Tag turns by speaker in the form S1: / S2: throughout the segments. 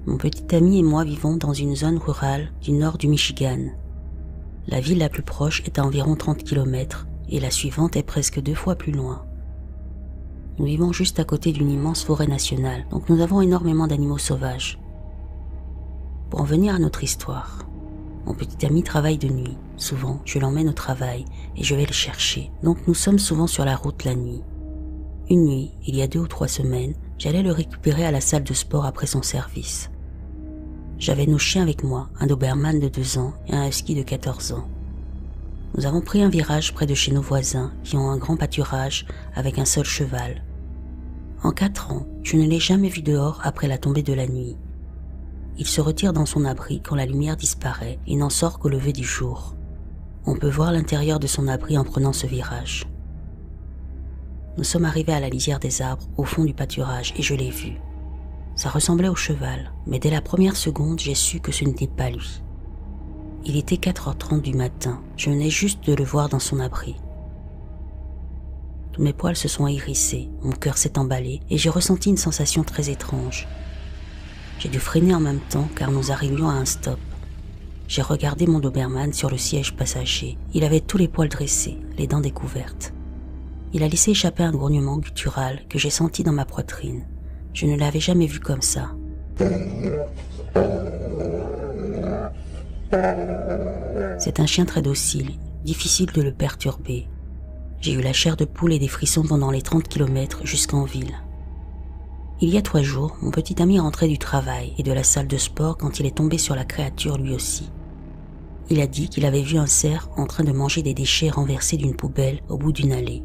S1: Mon petit ami et moi vivons dans une zone rurale du nord du Michigan. La ville la plus proche est à environ 30 km et la suivante est presque 2 fois plus loin. Nous vivons juste à côté d'une immense forêt nationale, donc nous avons énormément d'animaux sauvages. Pour en venir à notre histoire, mon petit ami travaille de nuit. Souvent, je l'emmène au travail et je vais le chercher, donc nous sommes souvent sur la route la nuit. Une nuit, il y a 2 ou 3 semaines, j'allais le récupérer à la salle de sport après son service. J'avais nos chiens avec moi, un Doberman de 2 ans et un Husky de 14 ans. Nous avons pris un virage près de chez nos voisins qui ont un grand pâturage avec un seul cheval. En 4 ans, je ne l'ai jamais vu dehors après la tombée de la nuit. Il se retire dans son abri quand la lumière disparaît et n'en sort qu'au lever du jour. On peut voir l'intérieur de son abri en prenant ce virage. Nous sommes arrivés à la lisière des arbres au fond du pâturage et je l'ai vu. Ça ressemblait au cheval, mais dès la première seconde, j'ai su que ce n'était pas lui. Il était 4h30 du matin, je venais juste de le voir dans son abri. Tous mes poils se sont hérissés, mon cœur s'est emballé et j'ai ressenti une sensation très étrange. J'ai dû freiner en même temps car nous arrivions à un stop. J'ai regardé mon Doberman sur le siège passager. Il avait tous les poils dressés, les dents découvertes. Il a laissé échapper un grognement guttural que j'ai senti dans ma poitrine. Je ne l'avais jamais vu comme ça. C'est un chien très docile, difficile de le perturber. J'ai eu la chair de poule et des frissons pendant les 30 km jusqu'en ville. Il y a 3 jours, mon petit ami rentrait du travail et de la salle de sport quand il est tombé sur la créature lui aussi. Il a dit qu'il avait vu un cerf en train de manger des déchets renversés d'une poubelle au bout d'une allée.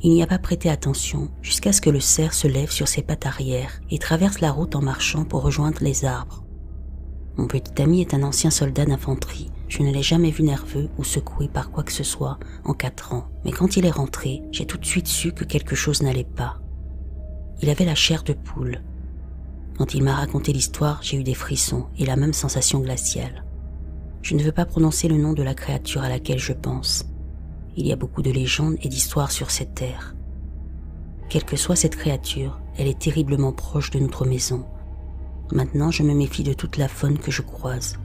S1: Il n'y a pas prêté attention jusqu'à ce que le cerf se lève sur ses pattes arrière et traverse la route en marchant pour rejoindre les arbres. Mon petit ami est un ancien soldat d'infanterie. Je ne l'ai jamais vu nerveux ou secoué par quoi que ce soit en 4 ans. Mais quand il est rentré, j'ai tout de suite su que quelque chose n'allait pas. Il avait la chair de poule. Quand il m'a raconté l'histoire, j'ai eu des frissons et la même sensation glaciale. Je ne veux pas prononcer le nom de la créature à laquelle je pense. Il y a beaucoup de légendes et d'histoires sur cette terre. Quelle que soit cette créature, elle est terriblement proche de notre maison. Maintenant, je me méfie de toute la faune que je croise.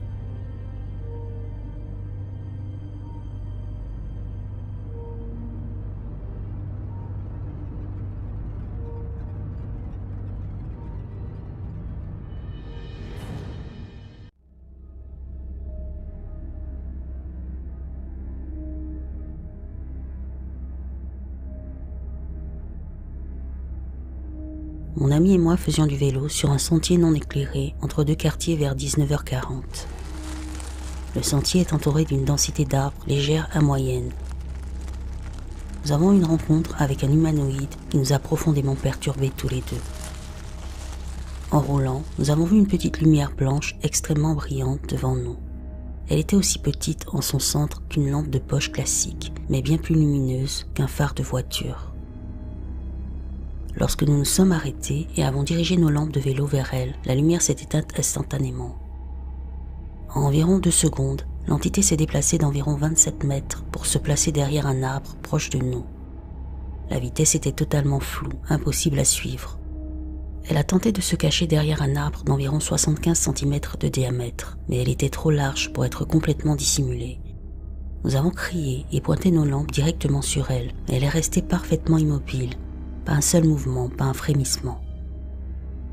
S1: Mon ami et moi faisions du vélo sur un sentier non éclairé entre 2 quartiers vers 19h40. Le sentier est entouré d'une densité d'arbres légère à moyenne. Nous avons eu une rencontre avec un humanoïde qui nous a profondément perturbés tous les deux. En roulant, nous avons vu une petite lumière blanche extrêmement brillante devant nous. Elle était aussi petite en son centre qu'une lampe de poche classique, mais bien plus lumineuse qu'un phare de voiture. Lorsque nous nous sommes arrêtés et avons dirigé nos lampes de vélo vers elle, la lumière s'est éteinte instantanément. En environ 2 secondes, l'entité s'est déplacée d'environ 27 mètres pour se placer derrière un arbre proche de nous. La vitesse était totalement floue, impossible à suivre. Elle a tenté de se cacher derrière un arbre d'environ 75 cm de diamètre, mais elle était trop large pour être complètement dissimulée. Nous avons crié et pointé nos lampes directement sur elle, mais elle est restée parfaitement immobile. Pas un seul mouvement, pas un frémissement.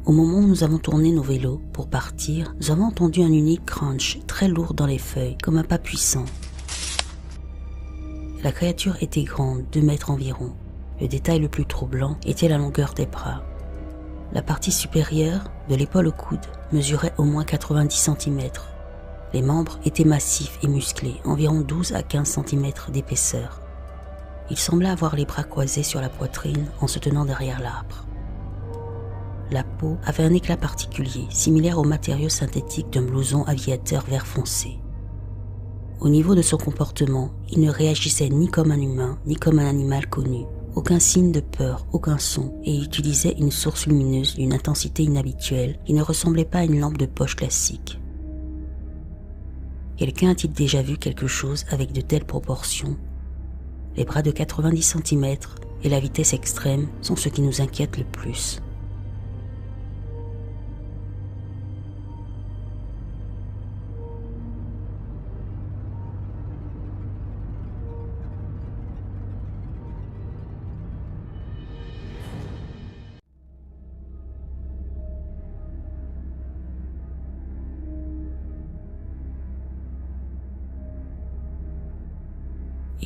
S1: Au moment où nous avons tourné nos vélos pour partir, nous avons entendu un unique crunch très lourd dans les feuilles, comme un pas puissant. La créature était grande, 2 mètres environ. Le détail le plus troublant était la longueur des bras. La partie supérieure, de l'épaule au coude, mesurait au moins 90 cm. Les membres étaient massifs et musclés, environ 12 à 15 cm d'épaisseur. Il semblait avoir les bras croisés sur la poitrine en se tenant derrière l'arbre. La peau avait un éclat particulier, similaire au matériau synthétique d'un blouson aviateur vert foncé. Au niveau de son comportement, il ne réagissait ni comme un humain, ni comme un animal connu. Aucun signe de peur, aucun son, et il utilisait une source lumineuse d'une intensité inhabituelle qui ne ressemblait pas à une lampe de poche classique. Quelqu'un a-t-il déjà vu quelque chose avec de telles proportions ? Les bras de 90 cm et la vitesse extrême sont ce qui nous inquiète le plus.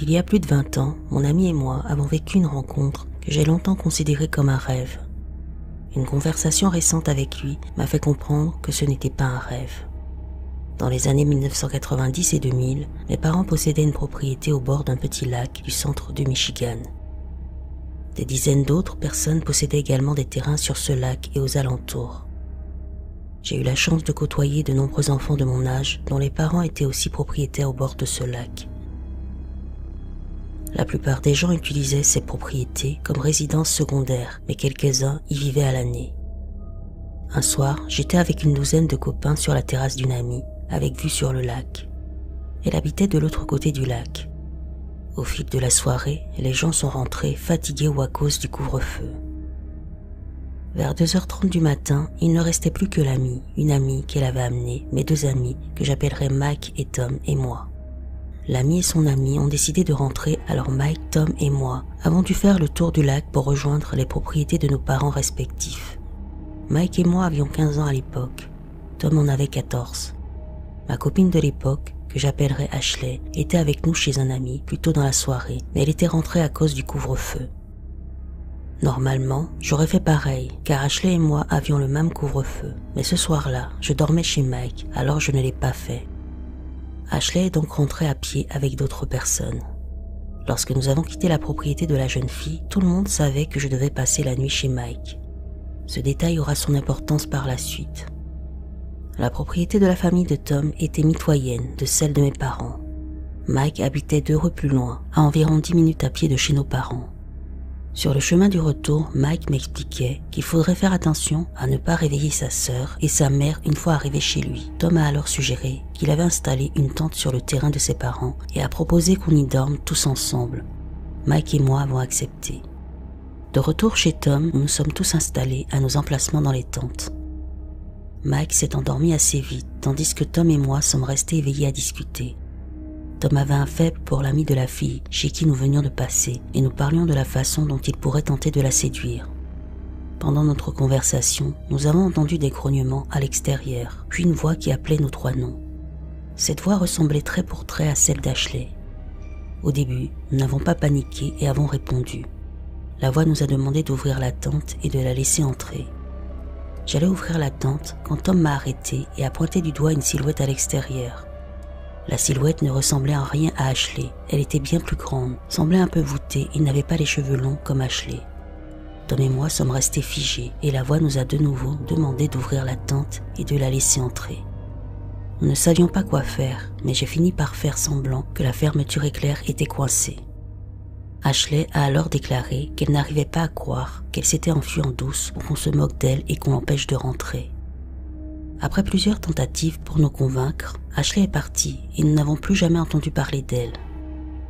S1: Il y a plus de 20 ans, mon ami et moi avons vécu une rencontre que j'ai longtemps considérée comme un rêve. Une conversation récente avec lui m'a fait comprendre que ce n'était pas un rêve. Dans les années 1990 et 2000, mes parents possédaient une propriété au bord d'un petit lac du centre du Michigan. Des dizaines d'autres personnes possédaient également des terrains sur ce lac et aux alentours. J'ai eu la chance de côtoyer de nombreux enfants de mon âge dont les parents étaient aussi propriétaires au bord de ce lac. La plupart des gens utilisaient ces propriétés comme résidence secondaire, mais quelques-uns y vivaient à l'année. Un soir, j'étais avec une douzaine de copains sur la terrasse d'une amie, avec vue sur le lac. Elle habitait de l'autre côté du lac. Au fil de la soirée, les gens sont rentrés fatigués ou à cause du couvre-feu. Vers 2h30 du matin, il ne restait plus que l'amie, une amie qu'elle avait amenée, mes deux amis, que j'appellerais Mike et Tom et moi. L'ami et son ami ont décidé de rentrer, alors Mike, Tom et moi avons dû faire le tour du lac pour rejoindre les propriétés de nos parents respectifs. Mike et moi avions 15 ans à l'époque. Tom en avait 14. Ma copine de l'époque, que j'appellerais Ashley, était avec nous chez un ami plus tôt dans la soirée, mais elle était rentrée à cause du couvre-feu. Normalement, j'aurais fait pareil, car Ashley et moi avions le même couvre-feu, mais ce soir-là, je dormais chez Mike, alors je ne l'ai pas fait. Ashley est donc rentrée à pied avec d'autres personnes. Lorsque nous avons quitté la propriété de la jeune fille, tout le monde savait que je devais passer la nuit chez Mike. Ce détail aura son importance par la suite. La propriété de la famille de Tom était mitoyenne de celle de mes parents. Mike habitait 2 rues plus loin, à environ 10 minutes à pied de chez nos parents. Sur le chemin du retour, Mike m'expliquait qu'il faudrait faire attention à ne pas réveiller sa sœur et sa mère une fois arrivé chez lui. Tom a alors suggéré qu'il avait installé une tente sur le terrain de ses parents et a proposé qu'on y dorme tous ensemble. Mike et moi avons accepté. De retour chez Tom, nous nous sommes tous installés à nos emplacements dans les tentes. Mike s'est endormi assez vite, tandis que Tom et moi sommes restés éveillés à discuter. Tom avait un faible pour l'ami de la fille chez qui nous venions de passer et nous parlions de la façon dont il pourrait tenter de la séduire. Pendant notre conversation, nous avons entendu des grognements à l'extérieur, puis une voix qui appelait nos 3 noms. Cette voix ressemblait trait pour trait à celle d'Ashley. Au début, nous n'avons pas paniqué et avons répondu. La voix nous a demandé d'ouvrir la tente et de la laisser entrer. J'allais ouvrir la tente quand Tom m'a arrêté et a pointé du doigt une silhouette à l'extérieur. La silhouette ne ressemblait en rien à Ashley, elle était bien plus grande, semblait un peu voûtée et n'avait pas les cheveux longs comme Ashley. Tom et moi sommes restés figés et la voix nous a de nouveau demandé d'ouvrir la tente et de la laisser entrer. Nous ne savions pas quoi faire, mais j'ai fini par faire semblant que la fermeture éclair était coincée. Ashley a alors déclaré qu'elle n'arrivait pas à croire qu'elle s'était enfuie en douce pour qu'on se moque d'elle et qu'on l'empêche de rentrer. Après plusieurs tentatives pour nous convaincre, Ashley est partie et nous n'avons plus jamais entendu parler d'elle.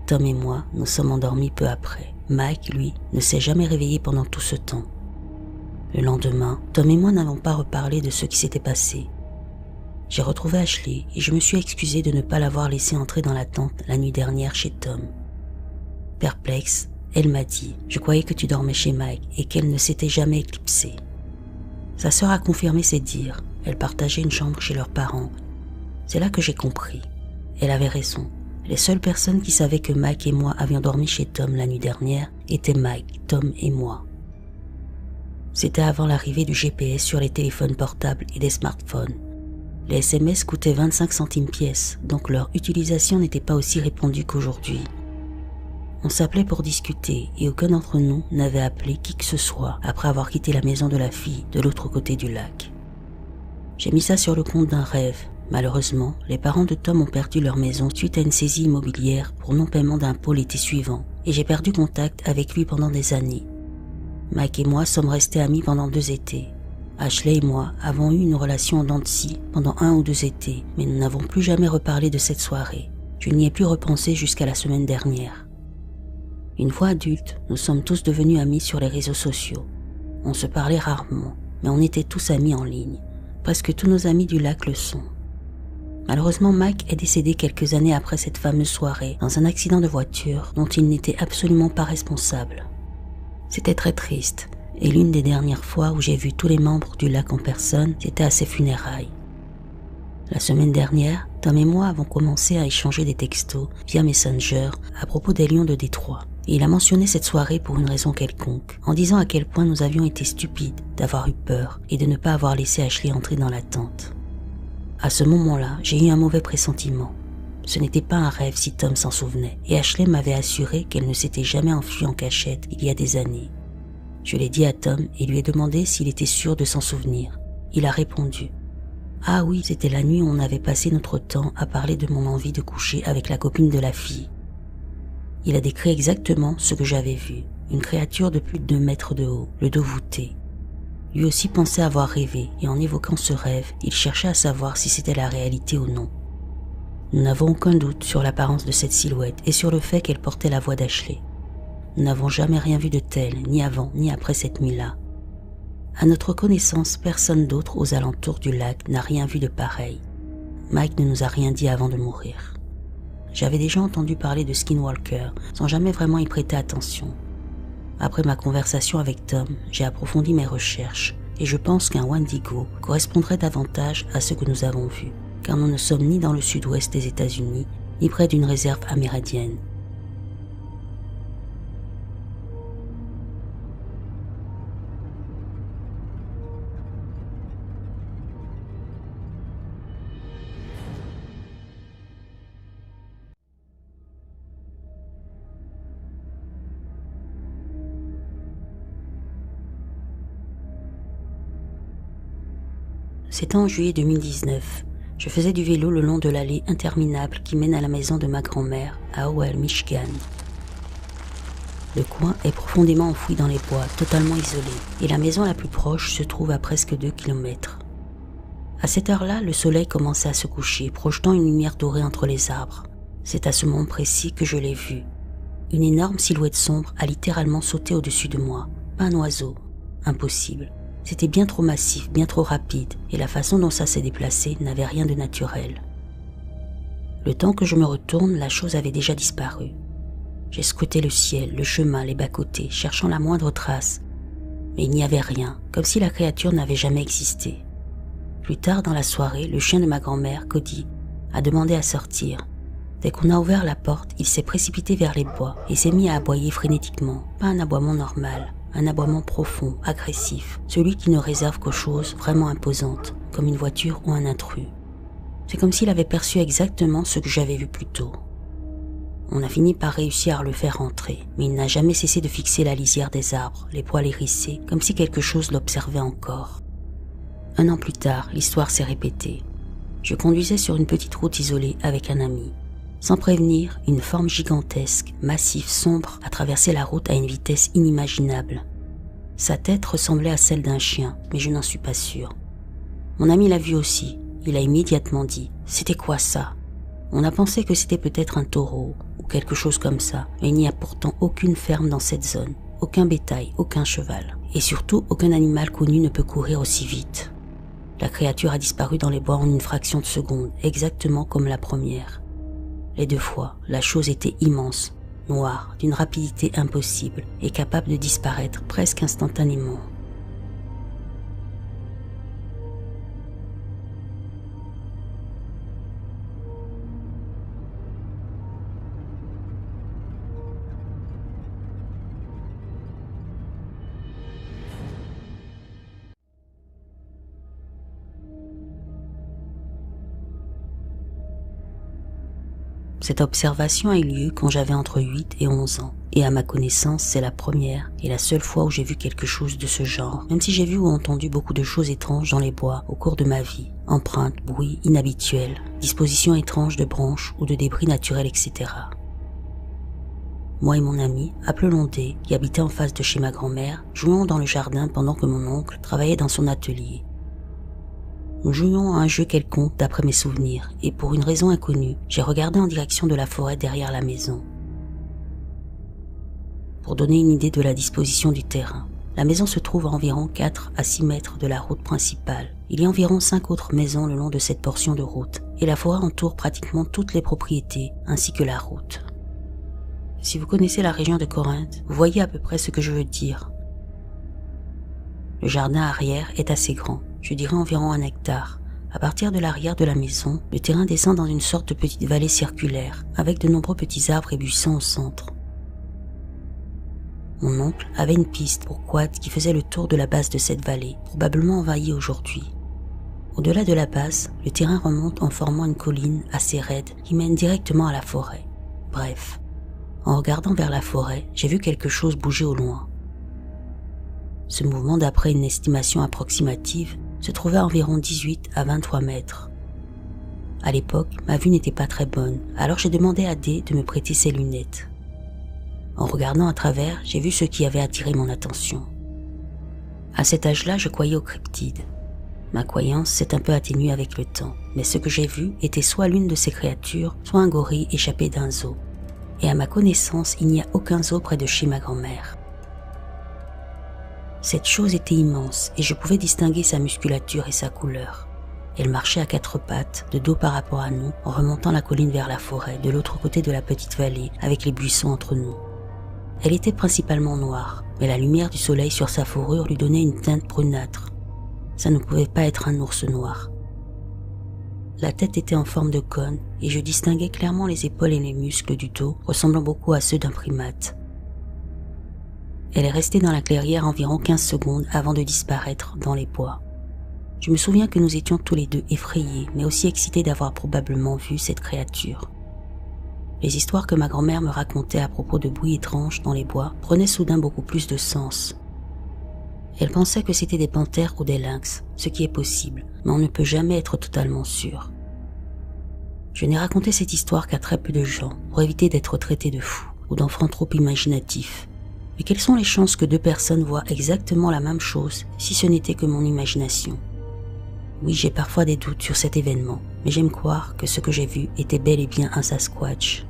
S1: Tom et moi nous sommes endormis peu après. Mike, lui, ne s'est jamais réveillé pendant tout ce temps. Le lendemain, Tom et moi n'avons pas reparlé de ce qui s'était passé. J'ai retrouvé Ashley et je me suis excusé de ne pas l'avoir laissée entrer dans la tente la nuit dernière chez Tom. Perplexe, elle m'a dit « Je croyais que tu dormais chez Mike et qu'elle ne s'était jamais éclipsée. » Sa sœur a confirmé ses dires. Elle partageait une chambre chez leurs parents. C'est là que j'ai compris. Elle avait raison. Les seules personnes qui savaient que Mike et moi avions dormi chez Tom la nuit dernière étaient Mike, Tom et moi. C'était avant l'arrivée du GPS sur les téléphones portables et des smartphones. Les SMS coûtaient 25 centimes pièce, donc leur utilisation n'était pas aussi répandue qu'aujourd'hui. On s'appelait pour discuter et aucun d'entre nous n'avait appelé qui que ce soit après avoir quitté la maison de la fille de l'autre côté du lac. J'ai mis ça sur le compte d'un rêve. Malheureusement, les parents de Tom ont perdu leur maison suite à une saisie immobilière pour non-paiement d'impôts l'été suivant et j'ai perdu contact avec lui pendant des années. Mike et moi sommes restés amis pendant 2 étés. Ashley et moi avons eu une relation en dents de scie pendant 1 ou 2 étés, mais nous n'avons plus jamais reparlé de cette soirée. Je n'y ai plus repensé jusqu'à la semaine dernière. Une fois adultes, nous sommes tous devenus amis sur les réseaux sociaux. On se parlait rarement, mais on était tous amis en ligne. Presque tous nos amis du lac le sont. Malheureusement, Mike est décédé quelques années après cette fameuse soirée dans un accident de voiture dont il n'était absolument pas responsable. C'était très triste, et l'une des dernières fois où j'ai vu tous les membres du lac en personne, c'était à ses funérailles. La semaine dernière, Tom et moi avons commencé à échanger des textos via Messenger à propos des Lions de Détroit. Et il a mentionné cette soirée pour une raison quelconque, en disant à quel point nous avions été stupides d'avoir eu peur et de ne pas avoir laissé Ashley entrer dans la tente. À ce moment-là, j'ai eu un mauvais pressentiment. Ce n'était pas un rêve si Tom s'en souvenait, et Ashley m'avait assuré qu'elle ne s'était jamais enfuie en cachette il y a des années. Je l'ai dit à Tom et lui ai demandé s'il était sûr de s'en souvenir. Il a répondu « Ah oui, c'était la nuit où on avait passé notre temps à parler de mon envie de coucher avec la copine de la fille. » Il a décrit exactement ce que j'avais vu, une créature de plus de 2 mètres de haut, le dos voûté. Lui aussi pensait avoir rêvé, et en évoquant ce rêve, il cherchait à savoir si c'était la réalité ou non. Nous n'avons aucun doute sur l'apparence de cette silhouette et sur le fait qu'elle portait la voix d'Ashley. Nous n'avons jamais rien vu de tel, ni avant ni après cette nuit-là. À notre connaissance, personne d'autre aux alentours du lac n'a rien vu de pareil. Mike ne nous a rien dit avant de mourir. J'avais déjà entendu parler de Skinwalker, sans jamais vraiment y prêter attention. Après ma conversation avec Tom, j'ai approfondi mes recherches, et je pense qu'un Wendigo correspondrait davantage à ce que nous avons vu, car nous ne sommes ni dans le sud-ouest des États-Unis, ni près d'une réserve amérindienne. C'était en juillet 2019. Je faisais du vélo le long de l'allée interminable qui mène à la maison de ma grand-mère, à Howell, Michigan. Le coin est profondément enfoui dans les bois, totalement isolé, et la maison la plus proche se trouve à presque 2 km. À cette heure-là, le soleil commençait à se coucher, projetant une lumière dorée entre les arbres. C'est à ce moment précis que je l'ai vu. Une énorme silhouette sombre a littéralement sauté au-dessus de moi. Pas un oiseau. Impossible. C'était bien trop massif, bien trop rapide, et la façon dont ça s'est déplacé n'avait rien de naturel. Le temps que je me retourne, la chose avait déjà disparu. J'ai scruté le ciel, le chemin, les bas-côtés, cherchant la moindre trace, mais il n'y avait rien, comme si la créature n'avait jamais existé. Plus tard dans la soirée, le chien de ma grand-mère, Cody, a demandé à sortir. Dès qu'on a ouvert la porte, il s'est précipité vers les bois et s'est mis à aboyer frénétiquement, pas un aboiement normal. Un aboiement profond, agressif, celui qui ne réserve qu'aux choses vraiment imposantes, comme une voiture ou un intrus. C'est comme s'il avait perçu exactement ce que j'avais vu plus tôt. On a fini par réussir à le faire rentrer, mais il n'a jamais cessé de fixer la lisière des arbres, les poils hérissés, comme si quelque chose l'observait encore. 1 an plus tard, l'histoire s'est répétée. Je conduisais sur une petite route isolée avec un ami. Sans prévenir, une forme gigantesque, massive, sombre, a traversé la route à une vitesse inimaginable. Sa tête ressemblait à celle d'un chien, mais je n'en suis pas sûr. Mon ami l'a vu aussi. Il a immédiatement dit « C'était quoi ça ?» On a pensé que c'était peut-être un taureau ou quelque chose comme ça, mais il n'y a pourtant aucune ferme dans cette zone, aucun bétail, aucun cheval. Et surtout, aucun animal connu ne peut courir aussi vite. La créature a disparu dans les bois en une fraction de seconde, exactement comme la première. Les 2 fois, la chose était immense, noire, d'une rapidité impossible et capable de disparaître presque instantanément. Cette observation a eu lieu quand j'avais entre 8 et 11 ans. Et à ma connaissance, c'est la première et la seule fois où j'ai vu quelque chose de ce genre, même si j'ai vu ou entendu beaucoup de choses étranges dans les bois au cours de ma vie. Empreintes, bruits inhabituels, dispositions étranges de branches ou de débris naturels, etc. Moi et mon ami, appelons D, qui habitait en face de chez ma grand-mère, jouions dans le jardin pendant que mon oncle travaillait dans son atelier. Nous jouions à un jeu quelconque d'après mes souvenirs, et pour une raison inconnue, j'ai regardé en direction de la forêt derrière la maison. Pour donner une idée de la disposition du terrain, la maison se trouve à environ 4 à 6 mètres de la route principale. Il y a environ 5 autres maisons le long de cette portion de route, et la forêt entoure pratiquement toutes les propriétés, ainsi que la route. Si vous connaissez la région de Corinthe, vous voyez à peu près ce que je veux dire. Le jardin arrière est assez grand, je dirais environ 1 hectare, À partir de l'arrière de la maison, le terrain descend dans une sorte de petite vallée circulaire, avec de nombreux petits arbres et buissons au centre. Mon oncle avait une piste pour quad qui faisait le tour de la base de cette vallée, probablement envahie aujourd'hui. Au-delà de la base, le terrain remonte en formant une colline assez raide qui mène directement à la forêt. Bref, en regardant vers la forêt, j'ai vu quelque chose bouger au loin. Ce mouvement, d'après une estimation approximative, se trouvait à environ 18 à 23 mètres. À l'époque, ma vue n'était pas très bonne, alors j'ai demandé à D de me prêter ses lunettes. En regardant à travers, j'ai vu ce qui avait attiré mon attention. À cet âge-là, je croyais aux cryptides. Ma croyance s'est un peu atténuée avec le temps, mais ce que j'ai vu était soit l'une de ces créatures, soit un gorille échappé d'un zoo. Et à ma connaissance, il n'y a aucun zoo près de chez ma grand-mère. Cette chose était immense et je pouvais distinguer sa musculature et sa couleur. Elle marchait à quatre pattes, de dos par rapport à nous, en remontant la colline vers la forêt, de l'autre côté de la petite vallée, avec les buissons entre nous. Elle était principalement noire, mais la lumière du soleil sur sa fourrure lui donnait une teinte brunâtre. Ça ne pouvait pas être un ours noir. La tête était en forme de cône et je distinguais clairement les épaules et les muscles du dos, ressemblant beaucoup à ceux d'un primate. Elle est restée dans la clairière environ 15 secondes avant de disparaître dans les bois. Je me souviens que nous étions tous les deux effrayés, mais aussi excités d'avoir probablement vu cette créature. Les histoires que ma grand-mère me racontait à propos de bruits étranges dans les bois prenaient soudain beaucoup plus de sens. Elle pensait que c'était des panthères ou des lynx, ce qui est possible, mais on ne peut jamais être totalement sûr. Je n'ai raconté cette histoire qu'à très peu de gens, pour éviter d'être traité de fou ou d'enfant trop imaginatif. Mais quelles sont les chances que deux personnes voient exactement la même chose si ce n'était que mon imagination? Oui, j'ai parfois des doutes sur cet événement, mais j'aime croire que ce que j'ai vu était bel et bien un Sasquatch.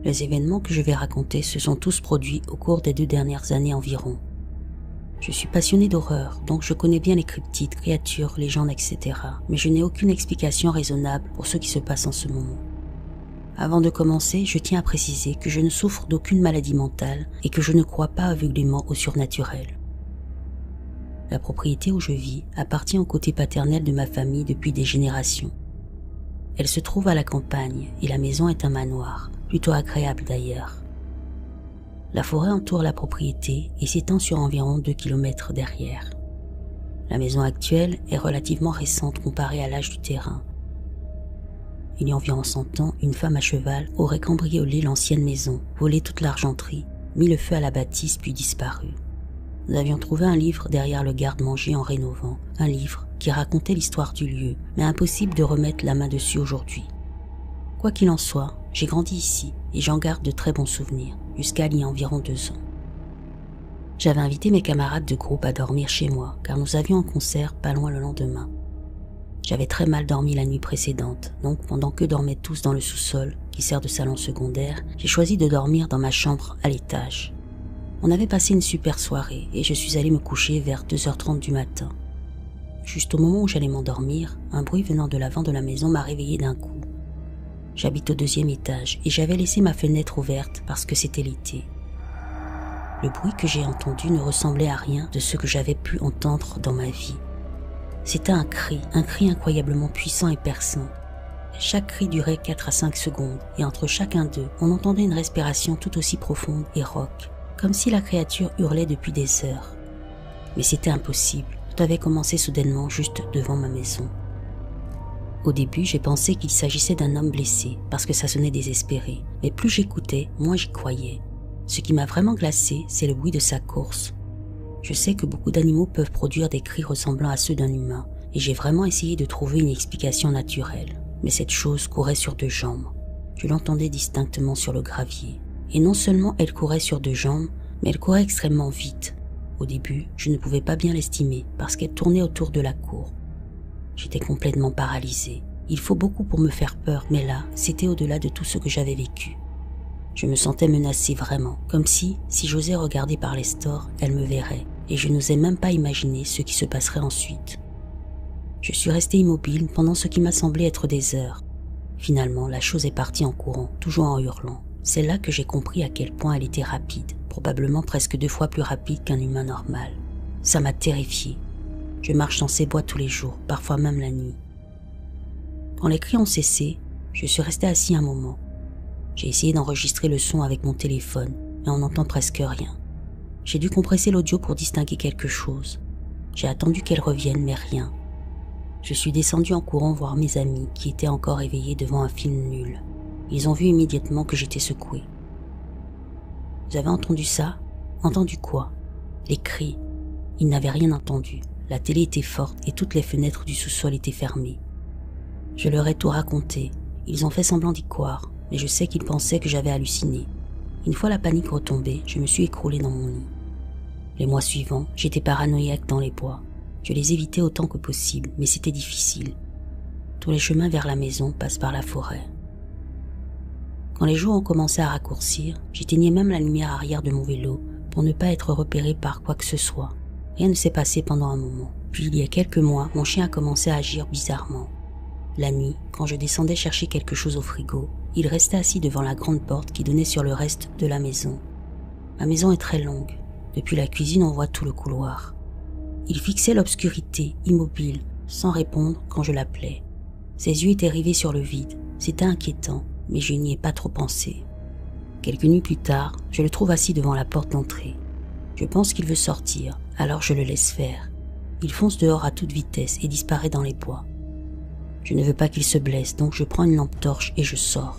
S1: Les événements que je vais raconter se sont tous produits au cours des 2 dernières années environ. Je suis passionné d'horreur, donc je connais bien les cryptides, créatures, légendes, etc. Mais je n'ai aucune explication raisonnable pour ce qui se passe en ce moment. Avant de commencer, je tiens à préciser que je ne souffre d'aucune maladie mentale et que je ne crois pas aveuglément au surnaturel. La propriété où je vis appartient au côté paternel de ma famille depuis des générations. Elle se trouve à la campagne et la maison est un manoir, plutôt agréable d'ailleurs. La forêt entoure la propriété et s'étend sur environ 2 km derrière. La maison actuelle est relativement récente comparée à l'âge du terrain. Il y a environ 100 ans, une femme à cheval aurait cambriolé l'ancienne maison, volé toute l'argenterie, mis le feu à la bâtisse puis disparu. Nous avions trouvé un livre derrière le garde-manger en rénovant, un livre qui racontait l'histoire du lieu, mais impossible de remettre la main dessus aujourd'hui. Quoi qu'il en soit, j'ai grandi ici et j'en garde de très bons souvenirs, jusqu'à il y a environ 2 ans. J'avais invité mes camarades de groupe à dormir chez moi, car nous avions un concert pas loin le lendemain. J'avais très mal dormi la nuit précédente, donc pendant qu'eux dormaient tous dans le sous-sol, qui sert de salon secondaire, j'ai choisi de dormir dans ma chambre à l'étage. On avait passé une super soirée et je suis allé me coucher vers 2h30 du matin. Juste au moment où j'allais m'endormir, un bruit venant de l'avant de la maison m'a réveillé d'un coup. J'habite au 2e étage et j'avais laissé ma fenêtre ouverte parce que c'était l'été. Le bruit que j'ai entendu ne ressemblait à rien de ce que j'avais pu entendre dans ma vie. C'était un cri incroyablement puissant et perçant. Chaque cri durait 4 à 5 secondes et entre chacun d'eux, on entendait une respiration tout aussi profonde et rauque, comme si la créature hurlait depuis des heures. Mais c'était impossible, tout avait commencé soudainement juste devant ma maison. Au début, j'ai pensé qu'il s'agissait d'un homme blessé, parce que ça sonnait désespéré, mais plus j'écoutais, moins j'y croyais. Ce qui m'a vraiment glacé, c'est le bruit de sa course. Je sais que beaucoup d'animaux peuvent produire des cris ressemblant à ceux d'un humain, et j'ai vraiment essayé de trouver une explication naturelle. Mais cette chose courait sur 2 jambes. Je l'entendais distinctement sur le gravier. Et non seulement elle courait sur 2 jambes, mais elle courait extrêmement vite. Au début, je ne pouvais pas bien l'estimer parce qu'elle tournait autour de la cour. J'étais complètement paralysé. Il faut beaucoup pour me faire peur, mais là, c'était au-delà de tout ce que j'avais vécu. Je me sentais menacée vraiment, comme si j'osais regarder par les stores, elle me verrait, et je n'osais même pas imaginer ce qui se passerait ensuite. Je suis restée immobile pendant ce qui m'a semblé être des heures. Finalement, la chose est partie en courant, toujours en hurlant. C'est là que j'ai compris à quel point elle était rapide, probablement presque 2 fois plus rapide qu'un humain normal. Ça m'a terrifiée. Je marche dans ces bois tous les jours, parfois même la nuit. Quand les cris ont cessé, je suis restée assis un moment. J'ai essayé d'enregistrer le son avec mon téléphone, mais on n'entend presque rien. J'ai dû compresser l'audio pour distinguer quelque chose. J'ai attendu qu'elle revienne, mais rien. Je suis descendue en courant voir mes amis qui étaient encore éveillés devant un film nul. Ils ont vu immédiatement que j'étais secouée. Vous avez entendu ça? Entendu quoi? Les cris. Ils n'avaient rien entendu. La télé était forte et toutes les fenêtres du sous-sol étaient fermées. Je leur ai tout raconté. Ils ont fait semblant d'y croire, mais je sais qu'ils pensaient que j'avais halluciné. Une fois la panique retombée, je me suis écroulée dans mon lit. Les mois suivants, j'étais paranoïaque dans les bois. Je les évitais autant que possible, mais c'était difficile. Tous les chemins vers la maison passent par la forêt. Quand les jours ont commencé à raccourcir, j'éteignais même la lumière arrière de mon vélo pour ne pas être repéré par quoi que ce soit. Rien ne s'est passé pendant un moment. Puis il y a quelques mois, mon chien a commencé à agir bizarrement. La nuit, quand je descendais chercher quelque chose au frigo, il restait assis devant la grande porte qui donnait sur le reste de la maison. Ma maison est très longue. Depuis la cuisine, on voit tout le couloir. Il fixait l'obscurité, immobile, sans répondre quand je l'appelais. Ses yeux étaient rivés sur le vide. C'était inquiétant, mais je n'y ai pas trop pensé. Quelques nuits plus tard, je le trouve assis devant la porte d'entrée. Je pense qu'il veut sortir, alors je le laisse faire. Il fonce dehors à toute vitesse et disparaît dans les bois. Je ne veux pas qu'il se blesse, donc je prends une lampe torche et je sors.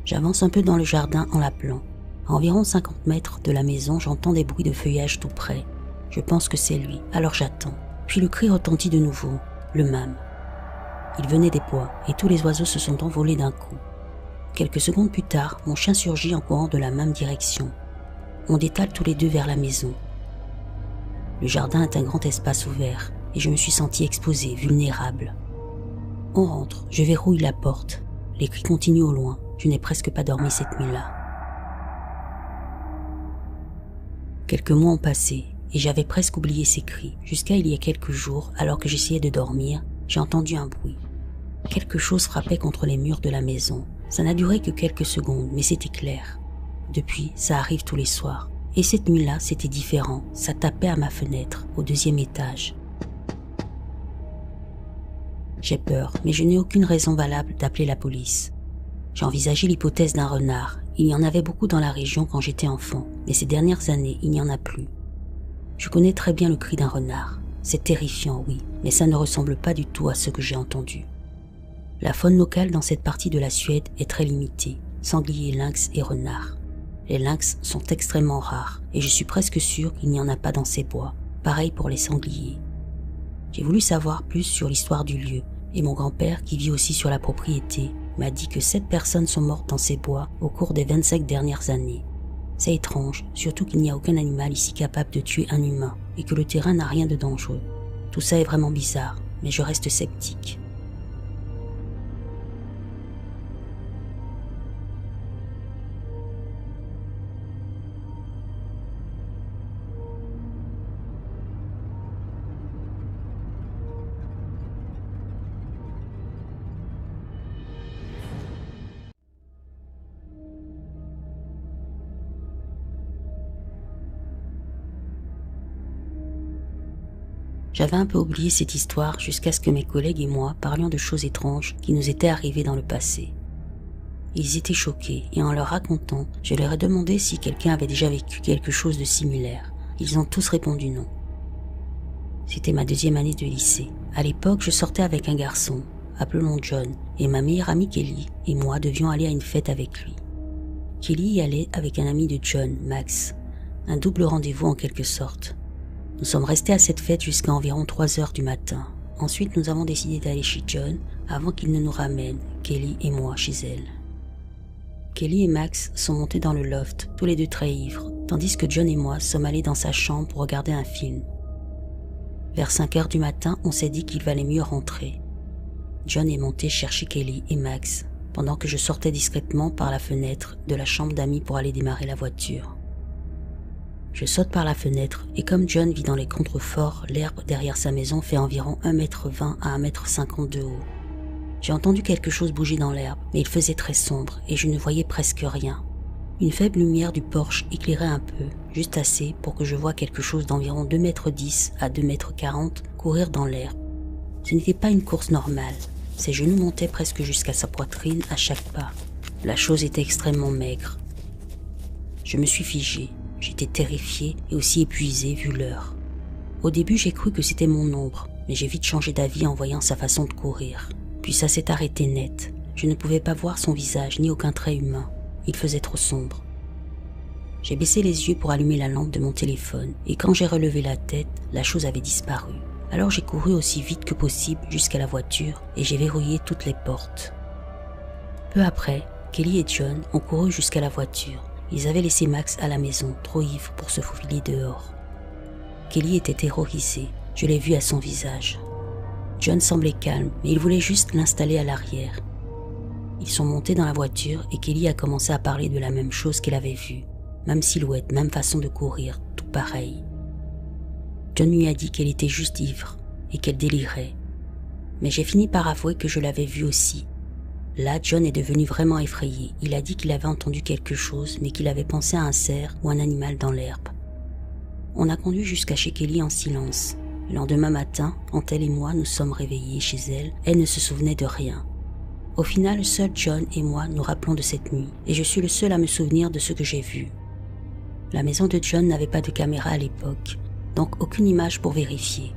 S1: J'avance un peu dans le jardin en l'appelant. À environ 50 mètres de la maison, j'entends des bruits de feuillage tout près. Je pense que c'est lui, alors j'attends. Puis le cri retentit de nouveau, le même. Il venait des bois et tous les oiseaux se sont envolés d'un coup. Quelques secondes plus tard, mon chien surgit en courant de la même direction. On détale tous les deux vers la maison. Le jardin est un grand espace ouvert et je me suis sentie exposée, vulnérable. On rentre, je verrouille la porte. Les cris continuent au loin. Je n'ai presque pas dormi cette nuit-là. Quelques mois ont passé et j'avais presque oublié ces cris. Jusqu'à il y a quelques jours, alors que j'essayais de dormir, j'ai entendu un bruit. Quelque chose frappait contre les murs de la maison. Ça n'a duré que quelques secondes, mais c'était clair. Depuis, ça arrive tous les soirs. Et cette nuit-là, c'était différent. Ça tapait à ma fenêtre, au 2e étage. J'ai peur, mais je n'ai aucune raison valable d'appeler la police. J'ai envisagé l'hypothèse d'un renard. Il y en avait beaucoup dans la région quand j'étais enfant, mais ces dernières années, il n'y en a plus. Je connais très bien le cri d'un renard. C'est terrifiant, oui, mais ça ne ressemble pas du tout à ce que j'ai entendu. La faune locale dans cette partie de la Suède est très limitée, sangliers, lynx et renards. Les lynx sont extrêmement rares, et je suis presque sûre qu'il n'y en a pas dans ces bois. Pareil pour les sangliers. J'ai voulu savoir plus sur l'histoire du lieu, et mon grand-père, qui vit aussi sur la propriété, m'a dit que 7 personnes sont mortes dans ces bois au cours des 25 dernières années. C'est étrange, surtout qu'il n'y a aucun animal ici capable de tuer un humain, et que le terrain n'a rien de dangereux. Tout ça est vraiment bizarre, mais je reste sceptique. J'avais un peu oublié cette histoire jusqu'à ce que mes collègues et moi parlions de choses étranges qui nous étaient arrivées dans le passé. Ils étaient choqués et en leur racontant, je leur ai demandé si quelqu'un avait déjà vécu quelque chose de similaire. Ils ont tous répondu non. C'était ma 2e année de lycée. À l'époque, je sortais avec un garçon, appelons John, et ma meilleure amie Kelly et moi devions aller à une fête avec lui. Kelly y allait avec un ami de John, Max, un double rendez-vous en quelque sorte. Nous sommes restés à cette fête jusqu'à environ 3 heures du matin. Ensuite, nous avons décidé d'aller chez John avant qu'il ne nous ramène, Kelly et moi, chez elle. Kelly et Max sont montés dans le loft, tous les deux très ivres, tandis que John et moi sommes allés dans sa chambre pour regarder un film. Vers 5 heures du matin, on s'est dit qu'il valait mieux rentrer. John est monté chercher Kelly et Max, pendant que je sortais discrètement par la fenêtre de la chambre d'amis pour aller démarrer la voiture. Je saute par la fenêtre et comme John vit dans les contreforts, l'herbe derrière sa maison fait environ 1,20 m à 1,50 m de haut. J'ai entendu quelque chose bouger dans l'herbe, mais il faisait très sombre et je ne voyais presque rien. Une faible lumière du porche éclairait un peu, juste assez pour que je voie quelque chose d'environ 2,10 m à 2,40 m courir dans l'herbe. Ce n'était pas une course normale, ses genoux montaient presque jusqu'à sa poitrine à chaque pas. La chose était extrêmement maigre. Je me suis figé, j'étais terrifié et aussi épuisé vu l'heure. Au début j'ai cru que c'était mon ombre, mais j'ai vite changé d'avis en voyant sa façon de courir. Puis ça s'est arrêté net, je ne pouvais pas voir son visage ni aucun trait humain. Il faisait trop sombre. J'ai baissé les yeux pour allumer la lampe de mon téléphone et quand j'ai relevé la tête, la chose avait disparu. Alors j'ai couru aussi vite que possible jusqu'à la voiture et j'ai verrouillé toutes les portes. Peu après, Kelly et John ont couru jusqu'à la voiture. Ils avaient laissé Max à la maison, trop ivre pour se faufiler dehors. Kelly était terrorisé, je l'ai vu à son visage. John semblait calme, mais il voulait juste l'installer à l'arrière. Ils sont montés dans la voiture et Kelly a commencé à parler de la même chose qu'elle avait vue. Même silhouette, même façon de courir, tout pareil. John lui a dit qu'elle était juste ivre et qu'elle délirait. Mais j'ai fini par avouer que je l'avais vue aussi. Là, John est devenu vraiment effrayé. Il a dit qu'il avait entendu quelque chose, mais qu'il avait pensé à un cerf ou un animal dans l'herbe. On a conduit jusqu'à chez Kelly en silence. Le lendemain matin, quand elle et moi nous sommes réveillés chez elle, elle ne se souvenait de rien. Au final, seul John et moi nous rappelons de cette nuit, et je suis le seul à me souvenir de ce que j'ai vu. La maison de John n'avait pas de caméra à l'époque, donc aucune image pour vérifier.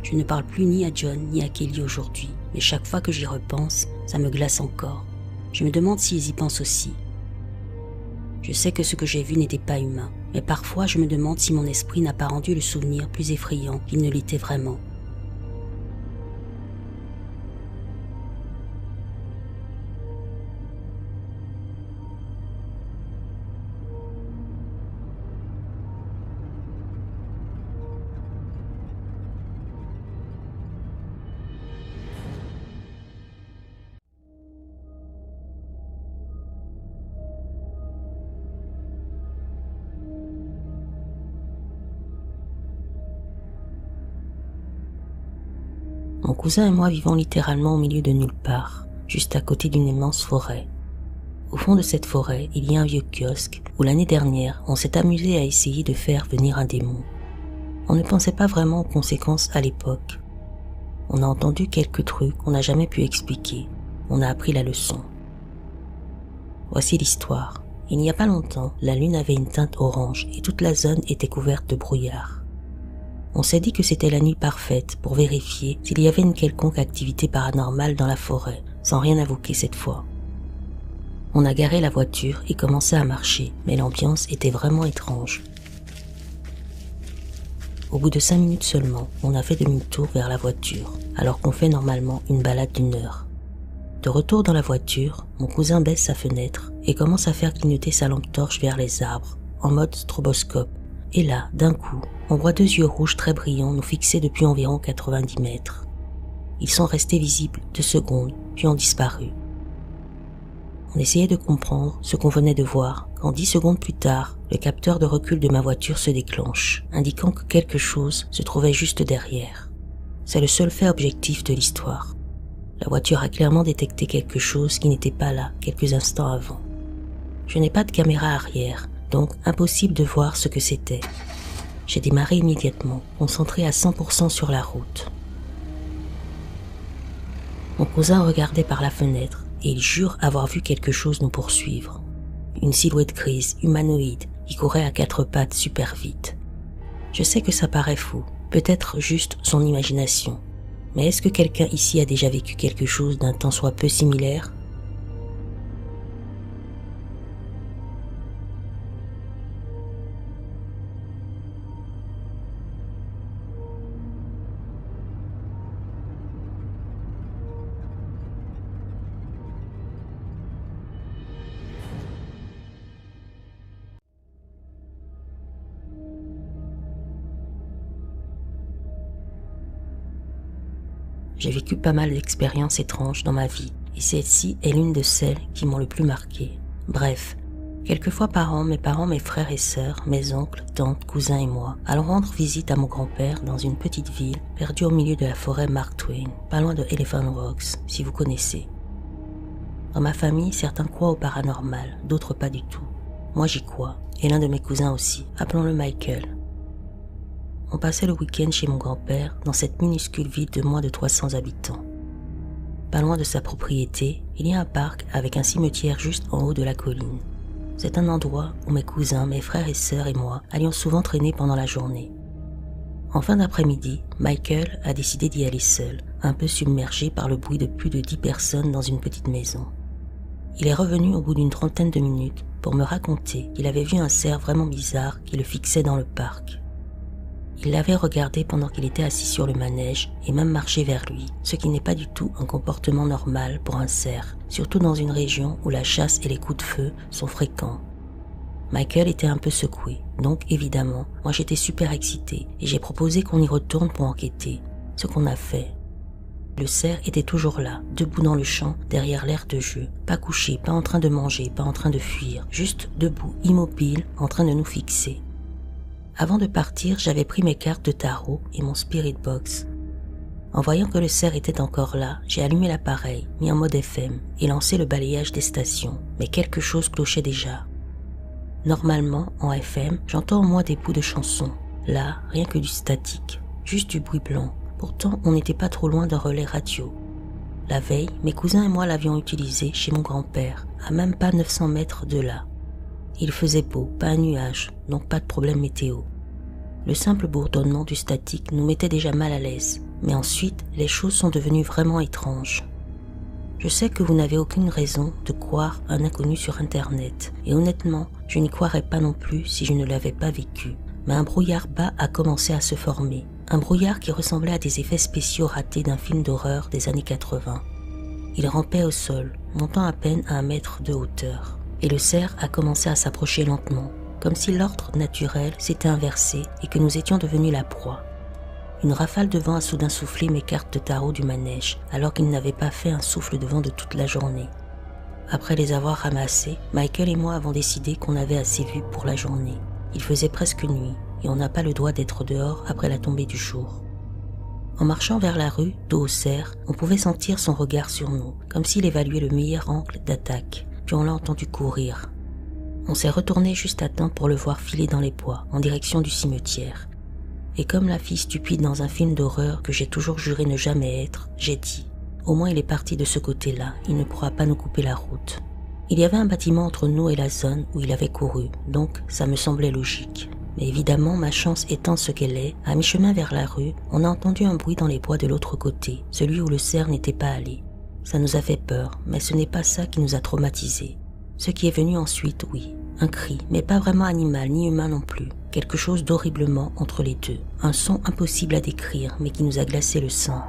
S1: Je ne parle plus ni à John ni à Kelly aujourd'hui, mais chaque fois que j'y repense, ça me glace encore. Je me demande s'ils y pensent aussi. Je sais que ce que j'ai vu n'était pas humain, mais parfois je me demande si mon esprit n'a pas rendu le souvenir plus effrayant qu'il ne l'était vraiment. Mon cousin et moi vivons littéralement au milieu de nulle part, juste à côté d'une immense forêt. Au fond de cette forêt, il y a un vieux kiosque où l'année dernière, on s'est amusé à essayer de faire venir un démon. On ne pensait pas vraiment aux conséquences à l'époque. On a entendu quelques trucs qu'on n'a jamais pu expliquer. On a appris la leçon. Voici l'histoire. Il n'y a pas longtemps, la lune avait une teinte orange et toute la zone était couverte de brouillard. On s'est dit que c'était la nuit parfaite pour vérifier s'il y avait une quelconque activité paranormale dans la forêt, sans rien invoquer cette fois. On a garé la voiture et commencé à marcher, mais l'ambiance était vraiment étrange. Au bout de 5 minutes seulement, on a fait demi-tour vers la voiture, alors qu'on fait normalement une balade d'1 heure. De retour dans la voiture, mon cousin baisse sa fenêtre et commence à faire clignoter sa lampe torche vers les arbres, en mode stroboscope. Et là, d'un coup, on voit 2 yeux rouges très brillants nous fixer depuis environ 90 mètres. Ils sont restés visibles 2 secondes, puis ont disparu. On essayait de comprendre ce qu'on venait de voir, quand 10 secondes plus tard, le capteur de recul de ma voiture se déclenche, indiquant que quelque chose se trouvait juste derrière. C'est le seul fait objectif de l'histoire. La voiture a clairement détecté quelque chose qui n'était pas là quelques instants avant. Je n'ai pas de caméra arrière, donc impossible de voir ce que c'était. J'ai démarré immédiatement, concentré à 100% sur la route. Mon cousin regardait par la fenêtre et il jure avoir vu quelque chose nous poursuivre. Une silhouette grise, humanoïde, qui courait à 4 pattes super vite. Je sais que ça paraît fou, peut-être juste son imagination. Mais est-ce que quelqu'un ici a déjà vécu quelque chose d'un tant soit peu similaire ? j'ai vécu pas mal d'expériences étranges dans ma vie, et celle-ci est l'une de celles qui m'ont le plus marqué. Bref, quelques fois par an, mes parents, mes frères et sœurs, mes oncles, tantes, cousins et moi allons rendre visite à mon grand-père dans une petite ville perdue au milieu de la forêt Mark Twain, pas loin de Elephant Rocks, si vous connaissez. Dans ma famille, certains croient au paranormal, d'autres pas du tout. Moi j'y crois, et l'un de mes cousins aussi, appelons-le Michael. On passait le week-end chez mon grand-père dans cette minuscule ville de moins de 300 habitants. Pas loin de sa propriété, il y a un parc avec un cimetière juste en haut de la colline. C'est un endroit où mes cousins, mes frères et sœurs et moi allions souvent traîner pendant la journée. En fin d'après-midi, Michael a décidé d'y aller seul, un peu submergé par le bruit de plus de 10 personnes dans une petite maison. Il est revenu au bout d'une trentaine de minutes pour me raconter qu'il avait vu un cerf vraiment bizarre qui le fixait dans le parc. Il l'avait regardé pendant qu'il était assis sur le manège et même marché vers lui, ce qui n'est pas du tout un comportement normal pour un cerf, surtout dans une région où la chasse et les coups de feu sont fréquents. Michael était un peu secoué, donc évidemment, moi j'étais super excité et j'ai proposé qu'on y retourne pour enquêter, ce qu'on a fait. Le cerf était toujours là, debout dans le champ, derrière l'aire de jeu, pas couché, pas en train de manger, pas en train de fuir, juste debout, immobile, en train de nous fixer. Avant de partir, j'avais pris mes cartes de tarot et mon spirit box. En voyant que le cerf était encore là, j'ai allumé l'appareil, mis en mode FM et lancé le balayage des stations, mais quelque chose clochait déjà. Normalement, en FM, j'entends au moins des bouts de chansons. Là, rien que du statique, juste du bruit blanc. Pourtant, on n'était pas trop loin d'un relais radio. La veille, mes cousins et moi l'avions utilisé chez mon grand-père, à même pas 900 mètres de là. Il faisait beau, pas un nuage, donc pas de problème météo. Le simple bourdonnement du statique nous mettait déjà mal à l'aise, mais ensuite, les choses sont devenues vraiment étranges. Je sais que vous n'avez aucune raison de croire un inconnu sur Internet, et honnêtement, je n'y croirais pas non plus si je ne l'avais pas vécu. Mais un brouillard bas a commencé à se former, un brouillard qui ressemblait à des effets spéciaux ratés d'un film d'horreur des années 80. Il rampait au sol, montant à peine à 1 mètre de hauteur. Et le cerf a commencé à s'approcher lentement, comme si l'ordre naturel s'était inversé et que nous étions devenus la proie. Une rafale de vent a soudain soufflé mes cartes de tarot du manège, alors qu'il n'avait pas fait un souffle de vent de toute la journée. Après les avoir ramassées, Michael et moi avons décidé qu'on avait assez vu pour la journée. Il faisait presque nuit, et on n'a pas le droit d'être dehors après la tombée du jour. En marchant vers la rue, dos au cerf, on pouvait sentir son regard sur nous, comme s'il évaluait le meilleur angle d'attaque. Puis on l'a entendu courir. On s'est retourné juste à temps pour le voir filer dans les bois, en direction du cimetière. Et comme la fille stupide dans un film d'horreur que j'ai toujours juré ne jamais être, j'ai dit « Au moins il est parti de ce côté-là, il ne pourra pas nous couper la route. » Il y avait un bâtiment entre nous et la zone où il avait couru, donc ça me semblait logique. Mais évidemment, ma chance étant ce qu'elle est, à mi-chemin vers la rue, on a entendu un bruit dans les bois de l'autre côté, celui où le cerf n'était pas allé. Ça nous a fait peur, mais ce n'est pas ça qui nous a traumatisés. Ce qui est venu ensuite, oui, un cri, mais pas vraiment animal ni humain non plus. Quelque chose d'horriblement entre les deux. Un son impossible à décrire, mais qui nous a glacé le sang.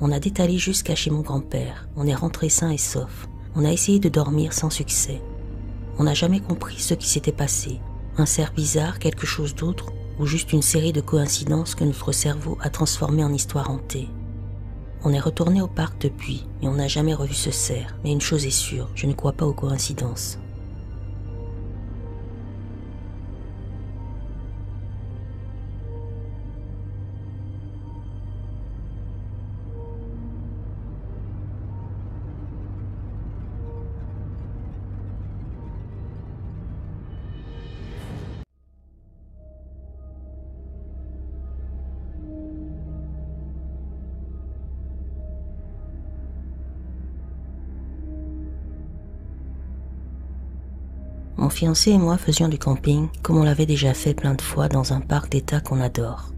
S1: On a détalé jusqu'à chez mon grand-père. On est rentré sain et sauf. On a essayé de dormir sans succès. On n'a jamais compris ce qui s'était passé. Un cerf bizarre, quelque chose d'autre, ou juste une série de coïncidences que notre cerveau a transformées en histoire hantée. On est retourné au parc depuis, et on n'a jamais revu ce cerf. Mais une chose est sûre, je ne crois pas aux coïncidences. Mon fiancé et moi faisions du camping comme on l'avait déjà fait plein de fois dans un parc d'état qu'on adore.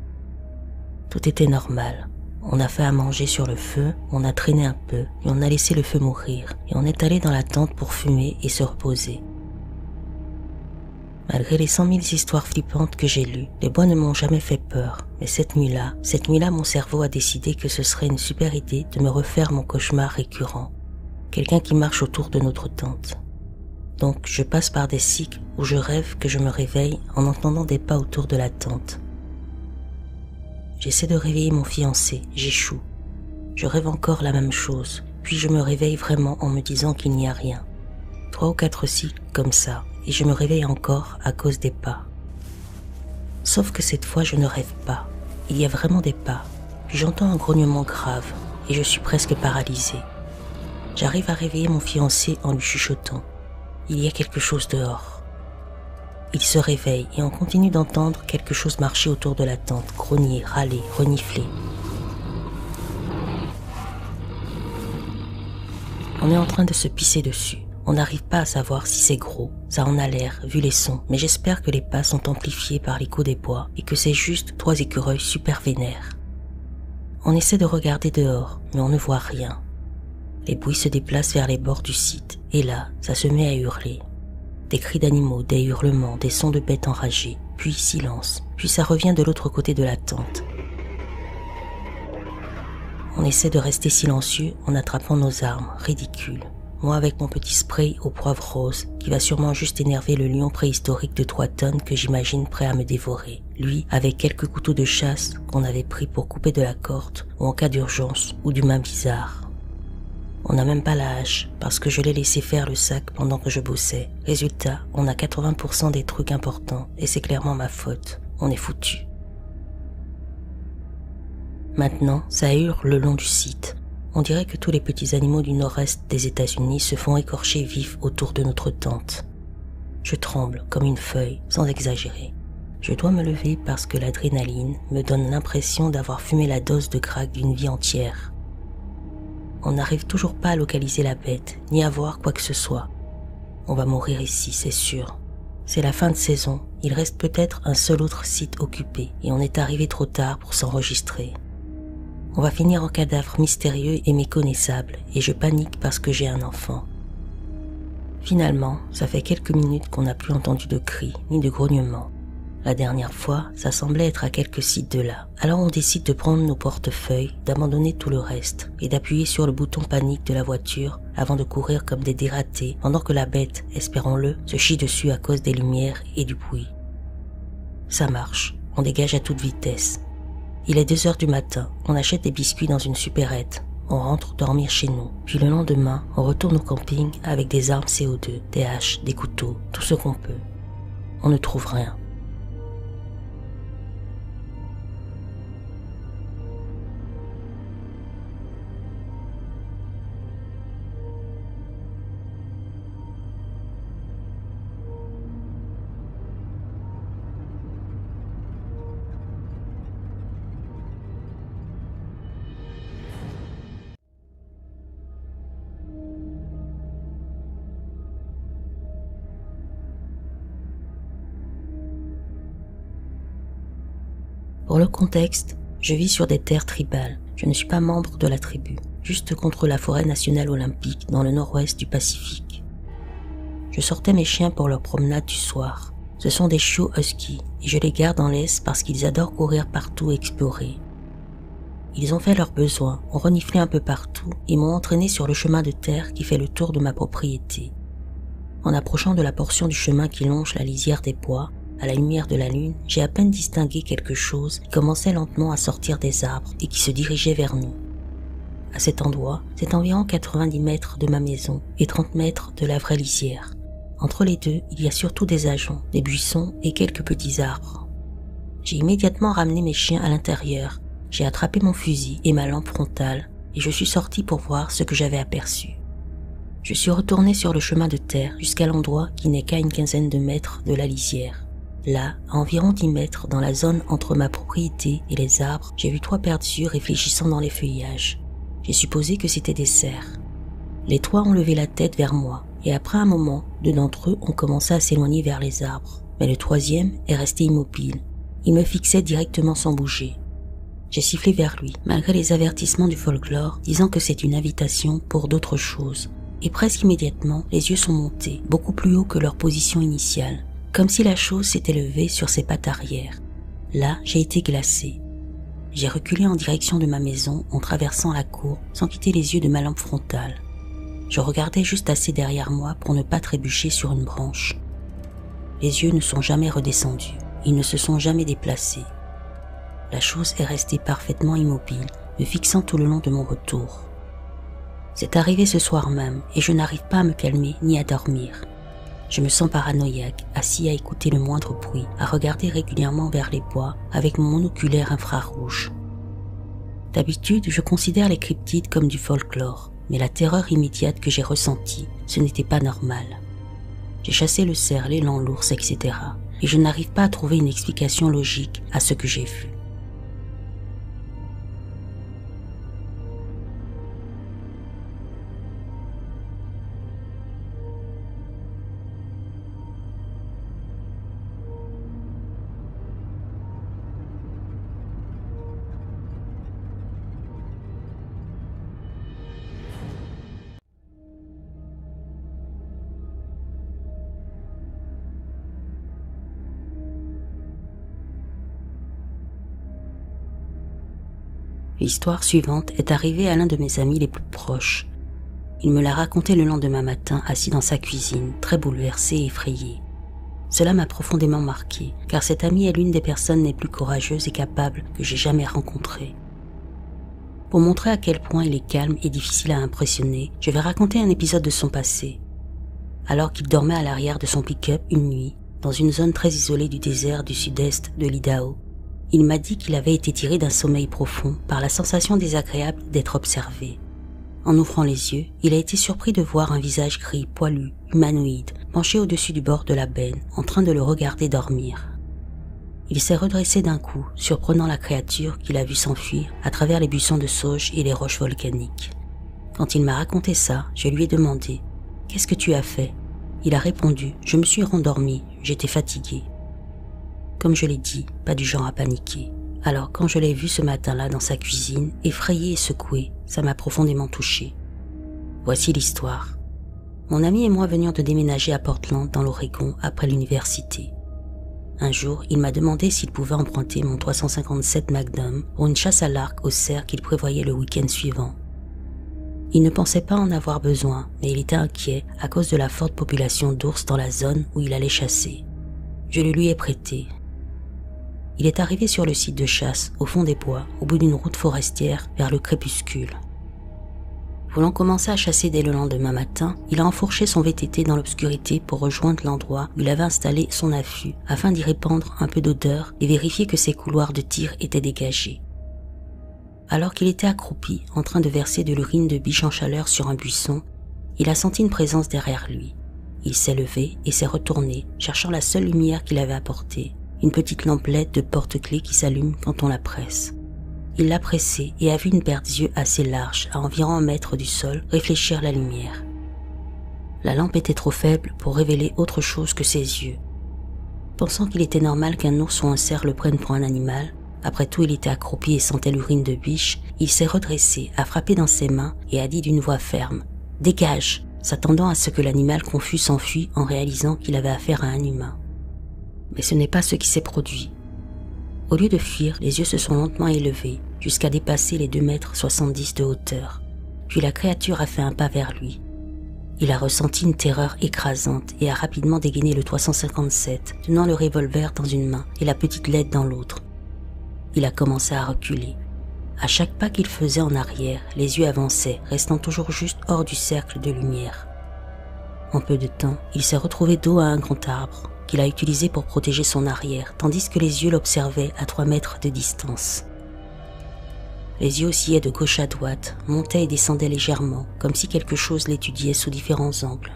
S1: Tout était normal. On a fait à manger sur le feu, on a traîné un peu et on a laissé le feu mourir et on est allé dans la tente pour fumer et se reposer. Malgré les 100 000 histoires flippantes que j'ai lues, les bois ne m'ont jamais fait peur. Mais cette nuit-là, mon cerveau a décidé que ce serait une super idée de me refaire mon cauchemar récurrent. Quelqu'un qui marche autour de notre tente. Donc je passe par des cycles où je rêve que je me réveille en entendant des pas autour de la tente. j'essaie de réveiller mon fiancé, j'échoue. Je rêve encore la même chose, puis je me réveille vraiment en me disant qu'il n'y a rien. 3 ou 4 cycles comme ça, et je me réveille encore à cause des pas. Sauf que cette fois je ne rêve pas, il y a vraiment des pas, puis j'entends un grognement grave, et je suis presque paralysée. J'arrive à réveiller mon fiancé en lui chuchotant. Il y a quelque chose dehors. Il se réveille et on continue d'entendre quelque chose marcher autour de la tente, grogner, râler, renifler. On est en train de se pisser dessus. On n'arrive pas à savoir si c'est gros. Ça en a l'air, vu les sons, mais j'espère que les pas sont amplifiés par l'écho des bois et que c'est juste 3 écureuils super vénères. On essaie de regarder dehors, mais on ne voit rien. Les bruits se déplacent vers les bords du site, et là, ça se met à hurler. Des cris d'animaux, des hurlements, des sons de bêtes enragées, puis silence, puis ça revient de l'autre côté de la tente. On essaie de rester silencieux en attrapant nos armes, ridicules. Moi avec mon petit spray au poivre rose, qui va sûrement juste énerver le lion préhistorique de 3 tonnes que j'imagine prêt à me dévorer. Lui avec quelques couteaux de chasse qu'on avait pris pour couper de la corde, ou en cas d'urgence, ou d'humains bizarres. On n'a même pas la hache, parce que je l'ai laissé faire le sac pendant que je bossais. Résultat, on a 80% des trucs importants, et c'est clairement ma faute. On est foutu. Maintenant, ça hurle le long du site. On dirait que tous les petits animaux du nord-est des États-Unis se font écorcher vifs autour de notre tente. Je tremble comme une feuille, sans exagérer. Je dois me lever parce que l'adrénaline me donne l'impression d'avoir fumé la dose de crack d'une vie entière. On n'arrive toujours pas à localiser la bête, ni à voir quoi que ce soit. On va mourir ici, c'est sûr. C'est la fin de saison, il reste peut-être un seul autre site occupé, et on est arrivé trop tard pour s'enregistrer. On va finir en cadavre mystérieux et méconnaissable, et je panique parce que j'ai un enfant. Finalement, ça fait quelques minutes qu'on n'a plus entendu de cris, ni de grognements. La dernière fois, ça semblait être à quelques sites de là. Alors on décide de prendre nos portefeuilles, d'abandonner tout le reste, et d'appuyer sur le bouton panique de la voiture avant de courir comme des dératés, pendant que la bête, espérons-le, se chie dessus à cause des lumières et du bruit. Ça marche, on dégage à toute vitesse. Il est 2 heures du matin, on achète des biscuits dans une supérette, on rentre dormir chez nous, puis le lendemain, on retourne au camping avec des armes CO2, des haches, des couteaux, tout ce qu'on peut. On ne trouve rien. Pour le contexte, je vis sur des terres tribales. Je ne suis pas membre de la tribu, juste contre la forêt nationale olympique dans le nord-ouest du Pacifique. Je sortais mes chiens pour leur promenade du soir. Ce sont des chiots husky et je les garde en laisse parce qu'ils adorent courir partout et explorer. Ils ont fait leurs besoins, ont reniflé un peu partout et m'ont entraîné sur le chemin de terre qui fait le tour de ma propriété. En approchant de la portion du chemin qui longe la lisière des bois, à la lumière de la lune, j'ai à peine distingué quelque chose qui commençait lentement à sortir des arbres et qui se dirigeait vers nous. À cet endroit, c'est environ 90 mètres de ma maison et 30 mètres de la vraie lisière. Entre les deux, il y a surtout des ajoncs, des buissons et quelques petits arbres. J'ai immédiatement ramené mes chiens à l'intérieur. J'ai attrapé mon fusil et ma lampe frontale et je suis sorti pour voir ce que j'avais aperçu. Je suis retourné sur le chemin de terre jusqu'à l'endroit qui n'est qu'à une quinzaine de mètres de la lisière. Là, à environ 10 mètres dans la zone entre ma propriété et les arbres, j'ai vu 3 paires d'yeux réfléchissant dans les feuillages. J'ai supposé que c'étaient des cerfs. Les 3 ont levé la tête vers moi, et après un moment, 2 d'entre eux ont commencé à s'éloigner vers les arbres. Mais le 3e est resté immobile. Il me fixait directement sans bouger. J'ai sifflé vers lui, malgré les avertissements du folklore, disant que c'est une invitation pour d'autres choses. Et presque immédiatement, les yeux sont montés, beaucoup plus haut que leur position initiale. Comme si la chose s'était levée sur ses pattes arrière. Là, j'ai été glacé. J'ai reculé en direction de ma maison en traversant la cour sans quitter les yeux de ma lampe frontale. Je regardais juste assez derrière moi pour ne pas trébucher sur une branche. Les yeux ne sont jamais redescendus. Ils ne se sont jamais déplacés. la chose est restée parfaitement immobile, me fixant tout le long de mon retour. C'est arrivé ce soir même et je n'arrive pas à me calmer ni à dormir. Je me sens paranoïaque, assis à écouter le moindre bruit, à regarder régulièrement vers les bois avec mon monoculaire infrarouge. D'habitude, je considère les cryptides comme du folklore, mais la terreur immédiate que j'ai ressentie, ce n'était pas normal. J'ai chassé le cerf, l'élan, l'ours, etc. et je n'arrive pas à trouver une explication logique à ce que j'ai vu. L'histoire suivante est arrivée à l'un de mes amis les plus proches. Il me l'a raconté le lendemain matin, assis dans sa cuisine, très bouleversé et effrayé. Cela m'a profondément marqué, car cet ami est l'une des personnes les plus courageuses et capables que j'ai jamais rencontrées. Pour montrer à quel point il est calme et difficile à impressionner, je vais raconter un épisode de son passé. Alors qu'il dormait à l'arrière de son pick-up une nuit, dans une zone très isolée du désert du sud-est de l'Idaho, il m'a dit qu'il avait été tiré d'un sommeil profond par la sensation désagréable d'être observé. En ouvrant les yeux, il a été surpris de voir un visage gris, poilu, humanoïde, penché au-dessus du bord de la benne, en train de le regarder dormir. Il s'est redressé d'un coup, surprenant la créature qu'il a vue s'enfuir à travers les buissons de sauge et les roches volcaniques. Quand il m'a raconté ça, je lui ai demandé « Qu'est-ce que tu as fait ?» Il a répondu « Je me suis rendormi, j'étais fatigué. » Comme je l'ai dit, pas du genre à paniquer. Alors quand je l'ai vu ce matin-là dans sa cuisine, effrayé et secoué, ça m'a profondément touché. Voici l'histoire. Mon ami et moi venions de déménager à Portland, dans l'Oregon, après l'université. Un jour, il m'a demandé s'il pouvait emprunter mon 357 Magnum pour une chasse à l'arc au cerf qu'il prévoyait le week-end suivant. Il ne pensait pas en avoir besoin, mais il était inquiet à cause de la forte population d'ours dans la zone où il allait chasser. Je le lui ai prêté. Il est arrivé sur le site de chasse, au fond des bois, au bout d'une route forestière, vers le crépuscule. Voulant commencer à chasser dès le lendemain matin, il a enfourché son VTT dans l'obscurité pour rejoindre l'endroit où il avait installé son affût, afin d'y répandre un peu d'odeur et vérifier que ses couloirs de tir étaient dégagés. Alors qu'il était accroupi, en train de verser de l'urine de biche en chaleur sur un buisson, il a senti une présence derrière lui. Il s'est levé et s'est retourné, cherchant la seule lumière qu'il avait apportée. Une petite lampe LED de porte-clés qui s'allume quand on la presse. Il l'a pressée et a vu une paire d'yeux assez large, à environ 1 mètre du sol, réfléchir la lumière. La lampe était trop faible pour révéler autre chose que ses yeux. Pensant qu'il était normal qu'un ours ou un cerf le prenne pour un animal, après tout il était accroupi et sentait l'urine de biche, il s'est redressé, a frappé dans ses mains et a dit d'une voix ferme « Dégage !» s'attendant à ce que l'animal confus s'enfuit en réalisant qu'il avait affaire à un humain. Mais ce n'est pas ce qui s'est produit. Au lieu de fuir, les yeux se sont lentement élevés, jusqu'à dépasser les 2,70 m de hauteur. Puis la créature a fait un pas vers lui. Il a ressenti une terreur écrasante et a rapidement dégainé le 357, tenant le revolver dans une main et la petite LED dans l'autre. Il a commencé à reculer. À chaque pas qu'il faisait en arrière, les yeux avançaient, restant toujours juste hors du cercle de lumière. En peu de temps, il s'est retrouvé dos à un grand arbre, qu'il a utilisé pour protéger son arrière, tandis que les yeux l'observaient à 3 mètres de distance. Les yeux oscillaient de gauche à droite, montaient et descendaient légèrement, comme si quelque chose l'étudiait sous différents angles.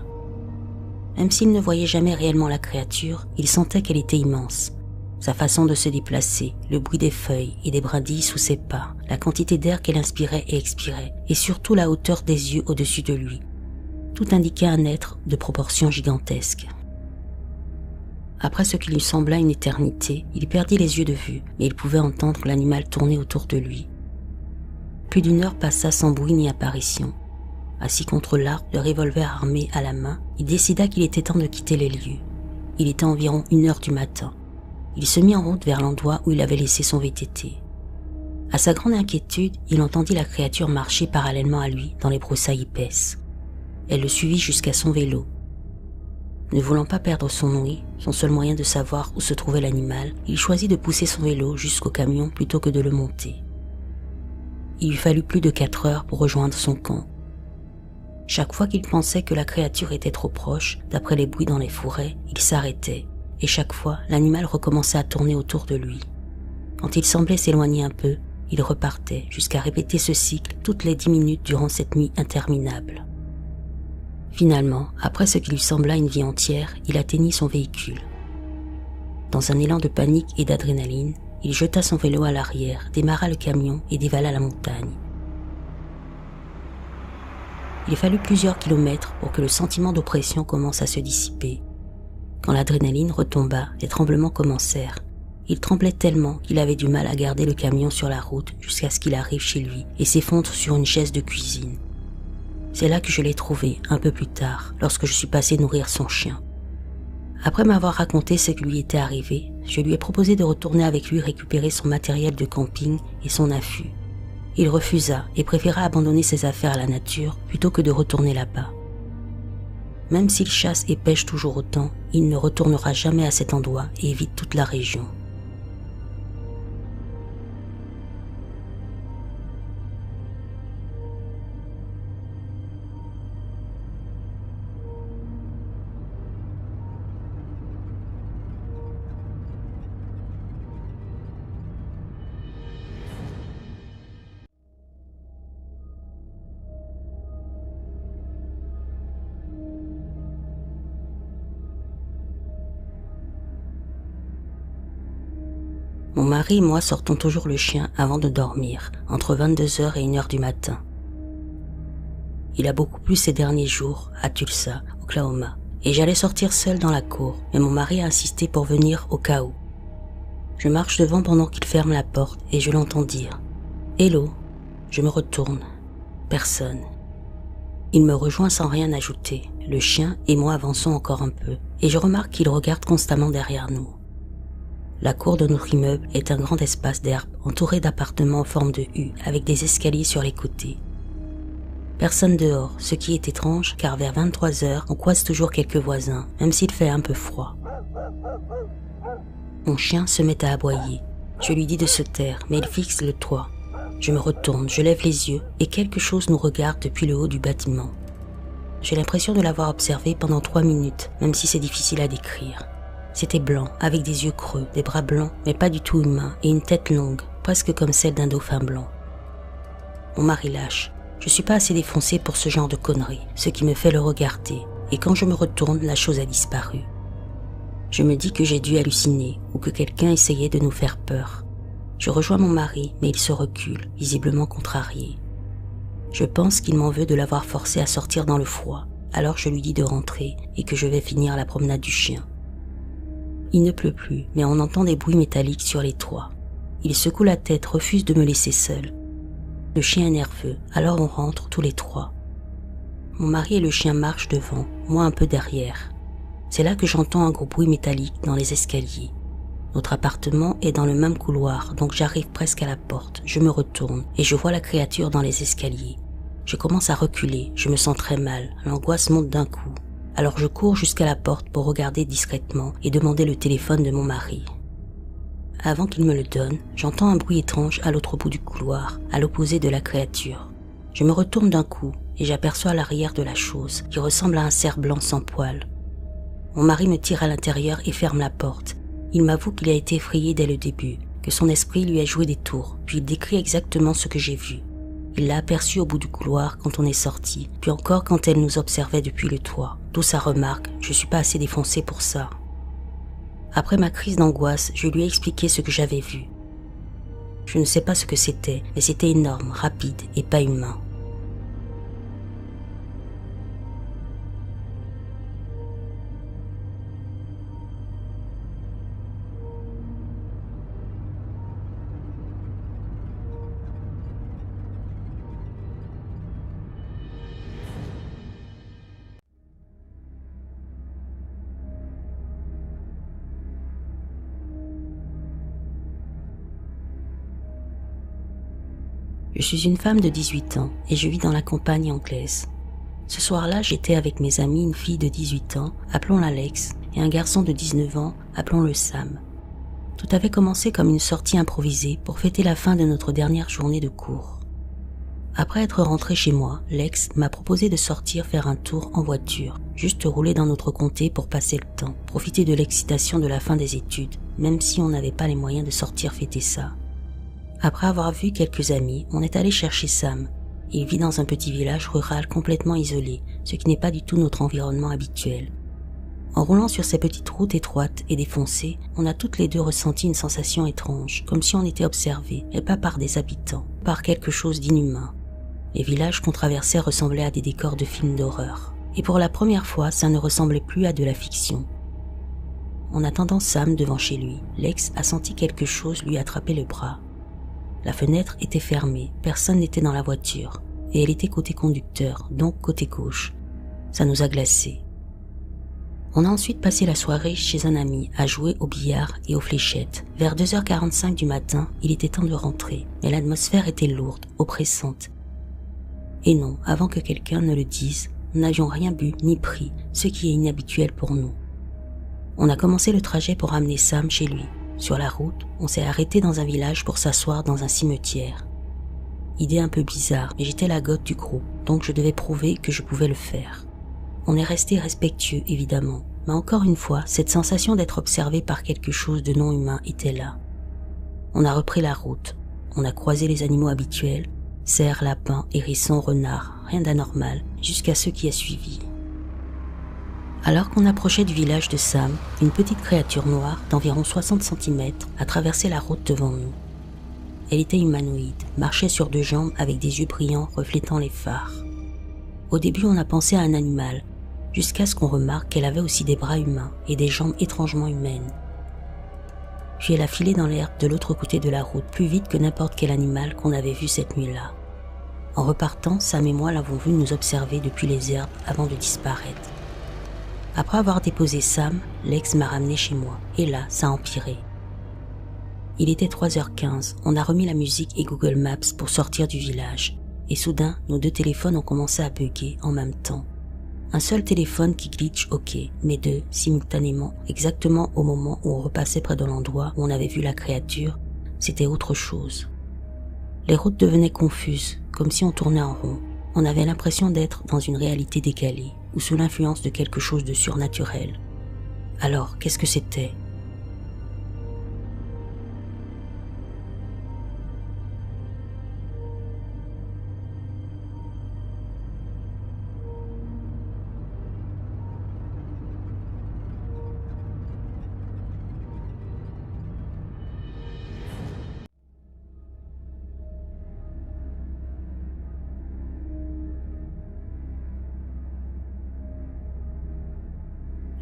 S1: Même s'il ne voyait jamais réellement la créature, il sentait qu'elle était immense. Sa façon de se déplacer, le bruit des feuilles et des brindilles sous ses pas, la quantité d'air qu'elle inspirait et expirait, et surtout la hauteur des yeux au-dessus de lui. Tout indiquait un être de proportions gigantesques. Après ce qui lui sembla une éternité, il perdit les yeux de vue, mais il pouvait entendre l'animal tourner autour de lui. Plus d'1 heure passa sans bruit ni apparition. Assis contre l'arbre, le revolver armé à la main, il décida qu'il était temps de quitter les lieux. Il était environ 1 heure du matin. Il se mit en route vers l'endroit où il avait laissé son VTT. À sa grande inquiétude, il entendit la créature marcher parallèlement à lui dans les broussailles épaisses. Elle le suivit jusqu'à son vélo. Ne voulant pas perdre son ouïe, son seul moyen de savoir où se trouvait l'animal, il choisit de pousser son vélo jusqu'au camion plutôt que de le monter. Il lui fallut plus de 4 heures pour rejoindre son camp. Chaque fois qu'il pensait que la créature était trop proche, d'après les bruits dans les forêts, il s'arrêtait, et chaque fois, l'animal recommençait à tourner autour de lui. Quand il semblait s'éloigner un peu, il repartait jusqu'à répéter ce cycle toutes les 10 minutes durant cette nuit interminable. Finalement, après ce qui lui sembla une vie entière, il atteignit son véhicule. Dans un élan de panique et d'adrénaline, il jeta son vélo à l'arrière, démarra le camion et dévala la montagne. Il fallut plusieurs kilomètres pour que le sentiment d'oppression commence à se dissiper. Quand l'adrénaline retomba, les tremblements commencèrent. Il tremblait tellement qu'il avait du mal à garder le camion sur la route jusqu'à ce qu'il arrive chez lui et s'effondre sur une chaise de cuisine. C'est là que je l'ai trouvé, un peu plus tard, lorsque je suis passé nourrir son chien. Après m'avoir raconté ce qui lui était arrivé, je lui ai proposé de retourner avec lui récupérer son matériel de camping et son affût. Il refusa et préféra abandonner ses affaires à la nature plutôt que de retourner là-bas. Même s'il chasse et pêche toujours autant, il ne retournera jamais à cet endroit et évite toute la région. Mon mari et moi sortons toujours le chien avant de dormir, entre 22h et 1h du matin. Il a beaucoup plu ces derniers jours, à Tulsa, Oklahoma, et j'allais sortir seule dans la cour, mais mon mari a insisté pour venir au cas où. Je marche devant pendant qu'il ferme la porte et je l'entends dire « Hello ». Je me retourne. Personne. Il me rejoint sans rien ajouter. Le chien et moi avançons encore un peu, et je remarque qu'il regarde constamment derrière nous. La cour de notre immeuble est un grand espace d'herbe entouré d'appartements en forme de U avec des escaliers sur les côtés. Personne dehors, ce qui est étrange car vers 23h, on croise toujours quelques voisins, même s'il fait un peu froid. Mon chien se met à aboyer. Je lui dis de se taire, mais il fixe le toit. Je me retourne, je lève les yeux et quelque chose nous regarde depuis le haut du bâtiment. J'ai l'impression de l'avoir observé pendant 3 minutes, même si c'est difficile à décrire. C'était blanc, avec des yeux creux, des bras blancs, mais pas du tout humains, et une tête longue, presque comme celle d'un dauphin blanc. Mon mari lâche. Je suis pas assez défoncé pour ce genre de conneries, ce qui me fait le regarder, et quand je me retourne, la chose a disparu. Je me dis que j'ai dû halluciner, ou que quelqu'un essayait de nous faire peur. Je rejoins mon mari, mais il se recule, visiblement contrarié. Je pense qu'il m'en veut de l'avoir forcé à sortir dans le froid, alors je lui dis de rentrer, et que je vais finir la promenade du chien. Il ne pleut plus, mais on entend des bruits métalliques sur les toits. Il secoue la tête, refuse de me laisser seule. Le chien est nerveux, alors on rentre tous les trois. Mon mari et le chien marchent devant, moi un peu derrière. C'est là que j'entends un gros bruit métallique dans les escaliers. Notre appartement est dans le même couloir, donc j'arrive presque à la porte. Je me retourne et je vois la créature dans les escaliers. Je commence à reculer, je me sens très mal, l'angoisse monte d'un coup. Alors je cours jusqu'à la porte pour regarder discrètement et demander le téléphone de mon mari. Avant qu'il me le donne, j'entends un bruit étrange à l'autre bout du couloir, à l'opposé de la créature. Je me retourne d'un coup et j'aperçois l'arrière de la chose, qui ressemble à un cerf blanc sans poils. Mon mari me tire à l'intérieur et ferme la porte. Il m'avoue qu'il a été effrayé dès le début, que son esprit lui a joué des tours, puis il décrit exactement ce que j'ai vu. Il l'a aperçue au bout du couloir quand on est sorti, puis encore quand elle nous observait depuis le toit. D'où sa remarque, je suis pas assez défoncé pour ça. Après ma crise d'angoisse, je lui ai expliqué ce que j'avais vu. Je ne sais pas ce que c'était, mais c'était énorme, rapide et pas humain. Je suis une femme de 18 ans et je vis dans la campagne anglaise. Ce soir-là, j'étais avec mes amis, une fille de 18 ans, appelons-la Alex, et un garçon de 19 ans, appelons-le Sam. Tout avait commencé comme une sortie improvisée pour fêter la fin de notre dernière journée de cours. Après être rentré chez moi, Lex m'a proposé de sortir faire un tour en voiture, juste rouler dans notre comté pour passer le temps, profiter de l'excitation de la fin des études, même si on n'avait pas les moyens de sortir fêter ça. Après avoir vu quelques amis, on est allé chercher Sam. Il vit dans un petit village rural complètement isolé, ce qui n'est pas du tout notre environnement habituel. En roulant sur ces petites routes étroites et défoncées, on a toutes les deux ressenti une sensation étrange, comme si on était observé, et pas par des habitants, par quelque chose d'inhumain. Les villages qu'on traversait ressemblaient à des décors de films d'horreur. Et pour la première fois, ça ne ressemblait plus à de la fiction. En attendant Sam devant chez lui, Lex a senti quelque chose lui attraper le bras. La fenêtre était fermée, personne n'était dans la voiture, et elle était côté conducteur, donc côté gauche. Ça nous a glacés. On a ensuite passé la soirée chez un ami à jouer au billard et aux fléchettes. Vers 2h45 du matin, il était temps de rentrer, mais l'atmosphère était lourde, oppressante. Et non, avant que quelqu'un ne le dise, nous n'avions rien bu ni pris, ce qui est inhabituel pour nous. On a commencé le trajet pour amener Sam chez lui. Sur la route, on s'est arrêté dans un village pour s'asseoir dans un cimetière. Idée un peu bizarre, mais j'étais la goth du groupe, donc je devais prouver que je pouvais le faire. On est resté respectueux, évidemment, mais encore une fois, cette sensation d'être observé par quelque chose de non humain était là. On a repris la route, on a croisé les animaux habituels, cerfs, lapins, hérissons, renards, rien d'anormal, jusqu'à ce qui a suivi. Alors qu'on approchait du village de Sam, une petite créature noire d'environ 60 cm a traversé la route devant nous. Elle était humanoïde, marchait sur deux jambes avec des yeux brillants reflétant les phares. Au début, on a pensé à un animal, jusqu'à ce qu'on remarque qu'elle avait aussi des bras humains et des jambes étrangement humaines. Puis elle a filé dans l'herbe de l'autre côté de la route, plus vite que n'importe quel animal qu'on avait vu cette nuit-là. En repartant, Sam et moi l'avons vue nous observer depuis les herbes avant de disparaître. Après avoir déposé Sam, Lex m'a ramené chez moi, et là, ça a empiré. Il était 3h15, on a remis la musique et Google Maps pour sortir du village, et soudain, nos deux téléphones ont commencé à bugger en même temps. Un seul téléphone qui glitch, ok, mais deux, simultanément, exactement au moment où on repassait près de l'endroit où on avait vu la créature, c'était autre chose. Les routes devenaient confuses, comme si on tournait en rond. On avait l'impression d'être dans une réalité décalée, ou sous l'influence de quelque chose de surnaturel. Alors, qu'est-ce que c'était ?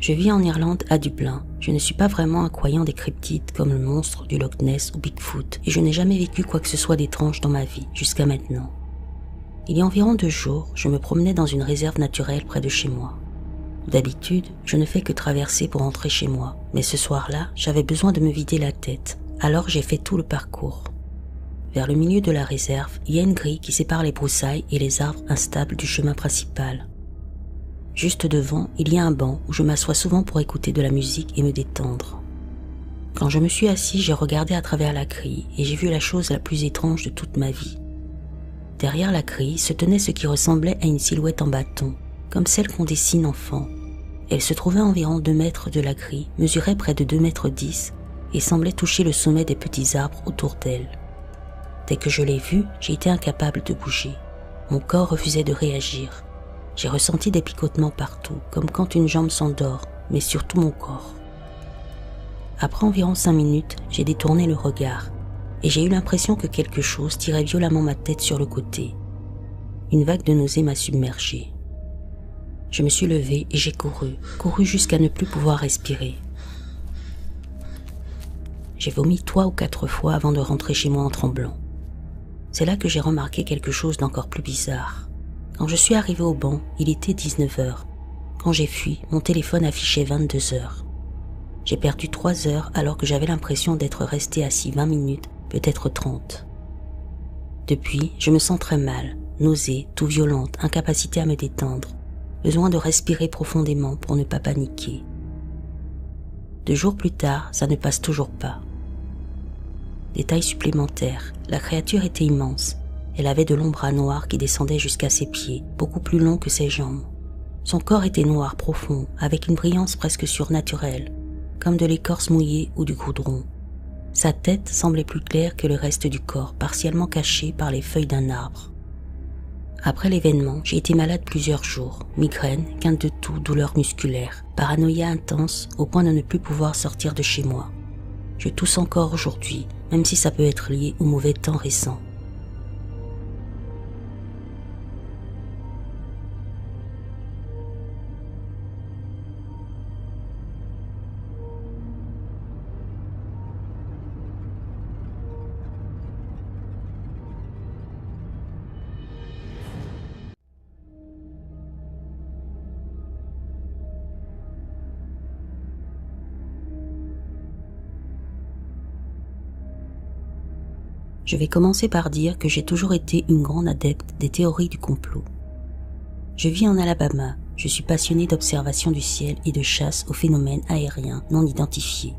S1: Je vis en Irlande à Dublin. Je ne suis pas vraiment un croyant des cryptides comme le monstre du Loch Ness ou Bigfoot et je n'ai jamais vécu quoi que ce soit d'étrange dans ma vie jusqu'à maintenant. Il y a environ 2 jours, je me promenais dans une réserve naturelle près de chez moi. D'habitude, je ne fais que traverser pour rentrer chez moi, mais ce soir-là, j'avais besoin de me vider la tête, alors j'ai fait tout le parcours. Vers le milieu de la réserve, il y a une grille qui sépare les broussailles et les arbres instables du chemin principal. Juste devant, il y a un banc où je m'assois souvent pour écouter de la musique et me détendre. Quand je me suis assis, j'ai regardé à travers la grille et j'ai vu la chose la plus étrange de toute ma vie. Derrière la grille se tenait ce qui ressemblait à une silhouette en bâton, comme celle qu'on dessine enfant. Elle se trouvait à environ 2 mètres de la grille, mesurait près de 2,10 mètres et semblait toucher le sommet des petits arbres autour d'elle. Dès que je l'ai vue, j'ai été incapable de bouger. Mon corps refusait de réagir. J'ai ressenti des picotements partout, comme quand une jambe s'endort, mais sur tout mon corps. Après environ 5 minutes, j'ai détourné le regard, et j'ai eu l'impression que quelque chose tirait violemment ma tête sur le côté. Une vague de nausée m'a submergé. Je me suis levé et j'ai couru jusqu'à ne plus pouvoir respirer. J'ai vomi 3 ou 4 fois avant de rentrer chez moi en tremblant. C'est là que j'ai remarqué quelque chose d'encore plus bizarre. Quand je suis arrivé au banc, il était 19h. Quand j'ai fui, mon téléphone affichait 22h. J'ai perdu 3 heures alors que j'avais l'impression d'être resté assis 20 minutes, peut-être 30. Depuis, je me sens très mal, nausée, tout violente, incapacité à me détendre. besoin de respirer profondément pour ne pas paniquer. 2 jours plus tard, ça ne passe toujours pas. Détail supplémentaire, la créature était immense. Elle avait de longs bras noirs qui descendaient jusqu'à ses pieds, beaucoup plus longs que ses jambes. Son corps était noir profond, avec une brillance presque surnaturelle, comme de l'écorce mouillée ou du goudron. Sa tête semblait plus claire que le reste du corps, partiellement caché par les feuilles d'un arbre. Après l'événement, j'ai été malade plusieurs jours, migraine, quinte de toux, douleurs musculaires, paranoïa intense au point de ne plus pouvoir sortir de chez moi. Je tousse encore aujourd'hui, même si ça peut être lié au mauvais temps récent. Je vais commencer par dire que j'ai toujours été une grande adepte des théories du complot. Je vis en Alabama, je suis passionnée d'observation du ciel et de chasse aux phénomènes aériens non identifiés.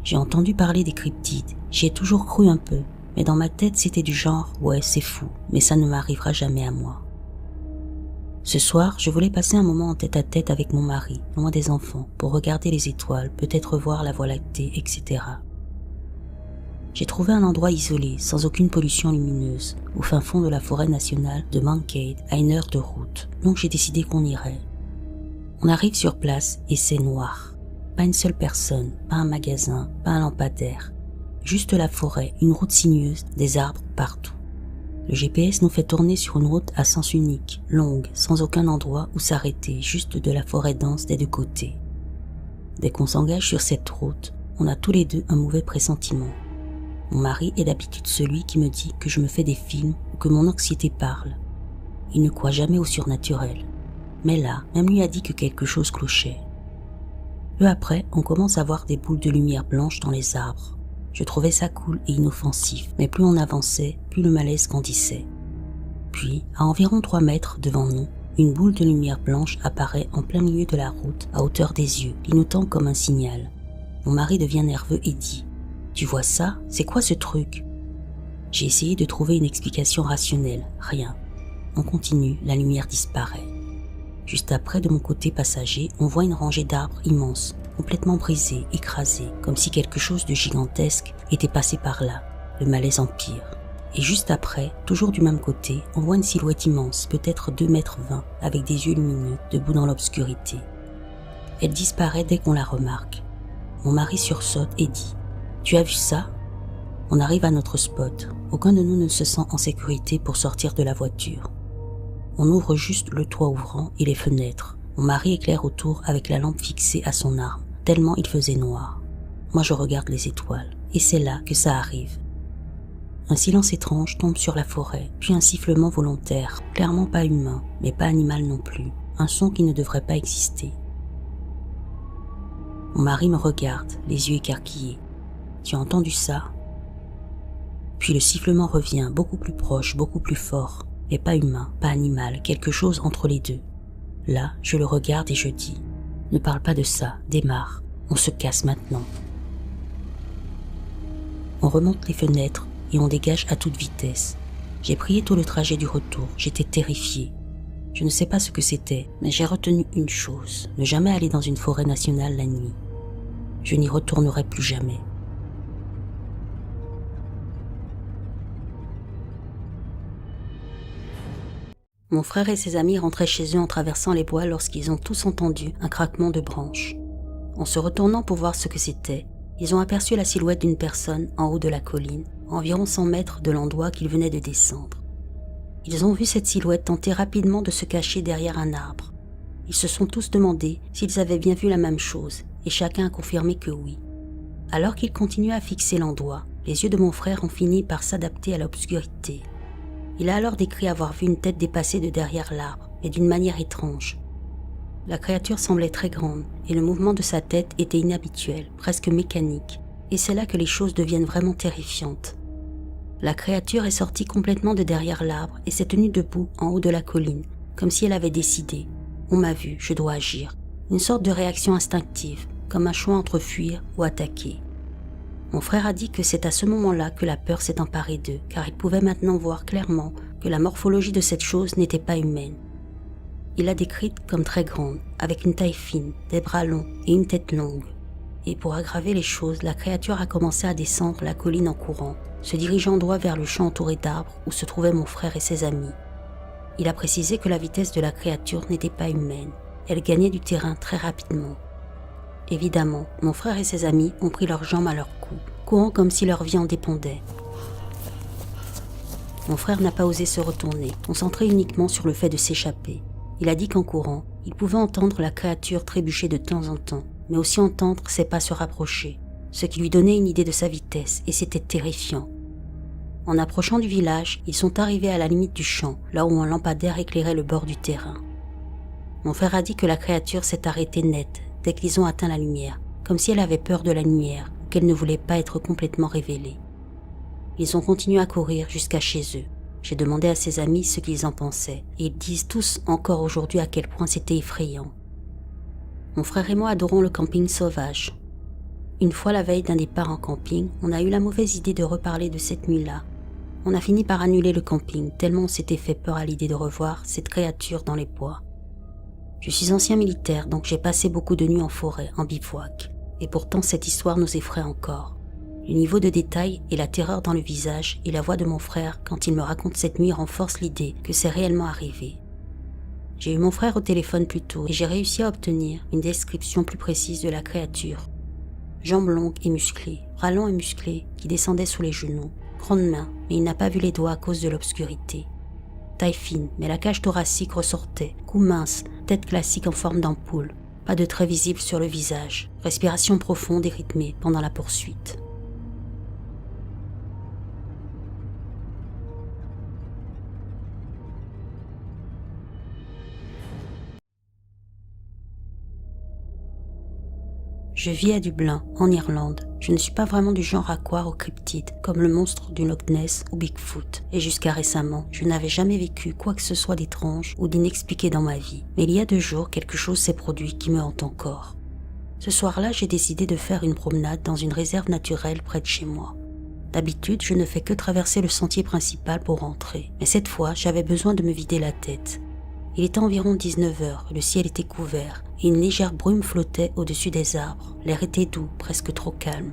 S1: J'ai entendu parler des cryptides, j'y ai toujours cru un peu, mais dans ma tête c'était du genre « ouais, c'est fou, mais ça ne m'arrivera jamais à moi ». Ce soir, je voulais passer un moment en tête-à-tête avec mon mari, loin des enfants, pour regarder les étoiles, peut-être voir la Voie lactée, etc. J'ai trouvé un endroit isolé, sans aucune pollution lumineuse, au fin fond de la forêt nationale de Mankato, à 1 heure de route, donc j'ai décidé qu'on irait. On arrive sur place et c'est noir. Pas une seule personne, pas un magasin, pas un lampadaire. Juste la forêt, une route sinueuse, des arbres partout. Le GPS nous fait tourner sur une route à sens unique, longue, sans aucun endroit où s'arrêter, juste de la forêt dense des 2 côtés. Dès qu'on s'engage sur cette route, on a tous les 2 un mauvais pressentiment. Mon mari est d'habitude celui qui me dit que je me fais des films ou que mon anxiété parle. Il ne croit jamais au surnaturel. Mais là, même lui a dit que quelque chose clochait. Peu après, on commence à voir des boules de lumière blanche dans les arbres. Je trouvais ça cool et inoffensif, mais plus on avançait, plus le malaise grandissait. Puis, à environ 3 mètres devant nous, une boule de lumière blanche apparaît en plein milieu de la route, à hauteur des yeux, clignotant comme un signal. Mon mari devient nerveux et dit « Tu vois ça? C'est quoi ce truc ?» J'ai essayé de trouver une explication rationnelle, rien. On continue, la lumière disparaît. Juste après, de mon côté passager, on voit une rangée d'arbres immenses, complètement brisés, écrasés, comme si quelque chose de gigantesque était passé par là. Le malaise empire. Et juste après, toujours du même côté, on voit une silhouette immense, peut-être 2,20 mètres, avec des yeux lumineux, debout dans l'obscurité. Elle disparaît dès qu'on la remarque. Mon mari sursaute et dit « Tu as vu ça ?» On arrive à notre spot. Aucun de nous ne se sent en sécurité pour sortir de la voiture. On ouvre juste le toit ouvrant et les fenêtres. Mon mari éclaire autour avec la lampe fixée à son arme, tellement il faisait noir. Moi je regarde les étoiles, et c'est là que ça arrive. Un silence étrange tombe sur la forêt, puis un sifflement volontaire, clairement pas humain, mais pas animal non plus, un son qui ne devrait pas exister. Mon mari me regarde, les yeux écarquillés. « Tu as entendu ça ?» Puis le sifflement revient, beaucoup plus proche, beaucoup plus fort, mais pas humain, pas animal, quelque chose entre les deux. Là, je le regarde et je dis « Ne parle pas de ça, démarre, on se casse maintenant. » On remonte les fenêtres et on dégage à toute vitesse. J'ai prié tout le trajet du retour, j'étais terrifiée. Je ne sais pas ce que c'était, mais j'ai retenu une chose, ne jamais aller dans une forêt nationale la nuit. Je n'y retournerai plus jamais. Mon frère et ses amis rentraient chez eux en traversant les bois lorsqu'ils ont tous entendu un craquement de branches. En se retournant pour voir ce que c'était, ils ont aperçu la silhouette d'une personne en haut de la colline, à environ 100 mètres de l'endroit qu'ils venaient de descendre. Ils ont vu cette silhouette tenter rapidement de se cacher derrière un arbre. Ils se sont tous demandé s'ils avaient bien vu la même chose, et chacun a confirmé que oui. Alors qu'ils continuaient à fixer l'endroit, les yeux de mon frère ont fini par s'adapter à l'obscurité. Il a alors décrit avoir vu une tête dépasser de derrière l'arbre, mais d'une manière étrange. La créature semblait très grande, et le mouvement de sa tête était inhabituel, presque mécanique, et c'est là que les choses deviennent vraiment terrifiantes. La créature est sortie complètement de derrière l'arbre et s'est tenue debout en haut de la colline, comme si elle avait décidé On m'a vu, je dois agir. Une sorte de réaction instinctive, comme un choix entre fuir ou attaquer. Mon frère a dit que c'est à ce moment-là que la peur s'est emparée d'eux, car il pouvait maintenant voir clairement que la morphologie de cette chose n'était pas humaine. Il l'a décrite comme très grande, avec une taille fine, des bras longs et une tête longue. Et pour aggraver les choses, la créature a commencé à descendre la colline en courant, se dirigeant droit vers le champ entouré d'arbres où se trouvaient mon frère et ses amis. Il a précisé que la vitesse de la créature n'était pas humaine. Elle gagnait du terrain très rapidement. Évidemment, mon frère et ses amis ont pris leurs jambes à leur cou, courant comme si leur vie en dépendait. Mon frère n'a pas osé se retourner, concentré uniquement sur le fait de s'échapper. Il a dit qu'en courant, il pouvait entendre la créature trébucher de temps en temps, mais aussi entendre ses pas se rapprocher, ce qui lui donnait une idée de sa vitesse, et c'était terrifiant. En approchant du village, ils sont arrivés à la limite du champ, là où un lampadaire éclairait le bord du terrain. Mon frère a dit que la créature s'est arrêtée net dès qu'ils ont atteint la lumière, comme si elle avait peur de la lumière, ou qu'elle ne voulait pas être complètement révélée. Ils ont continué à courir jusqu'à chez eux. J'ai demandé à ses amis ce qu'ils en pensaient, et ils disent tous encore aujourd'hui à quel point c'était effrayant. Mon frère et moi adorons le camping sauvage. Une fois la veille d'un départ en camping, on a eu la mauvaise idée de reparler de cette nuit-là. On a fini par annuler le camping, tellement on s'était fait peur à l'idée de revoir cette créature dans les bois. Je suis ancien militaire, donc j'ai passé beaucoup de nuits en forêt, en bivouac, et pourtant cette histoire nous effraie encore. Le niveau de détail et la terreur dans le visage et la voix de mon frère quand il me raconte cette nuit renforcent l'idée que c'est réellement arrivé. J'ai eu mon frère au téléphone plus tôt et j'ai réussi à obtenir une description plus précise de la créature. Jambes longues et musclées, bras longs et musclés qui descendaient sous les genoux, grandes mains, mais il n'a pas vu les doigts à cause de l'obscurité. Taille fine, mais la cage thoracique ressortait, cou mince, tête classique en forme d'ampoule, pas de traits visibles sur le visage, respiration profonde et rythmée pendant la poursuite. Je vis à Dublin, en Irlande. Je ne suis pas vraiment du genre à croire aux cryptides, comme le monstre du Loch Ness ou Bigfoot. Et jusqu'à récemment, je n'avais jamais vécu quoi que ce soit d'étrange ou d'inexpliqué dans ma vie. Mais il y a 2 jours, quelque chose s'est produit qui me hante encore. Ce soir-là, j'ai décidé de faire une promenade dans une réserve naturelle près de chez moi. D'habitude, je ne fais que traverser le sentier principal pour rentrer. Mais cette fois, j'avais besoin de me vider la tête. Il était environ 19h, le ciel était couvert et une légère brume flottait au-dessus des arbres. L'air était doux, presque trop calme.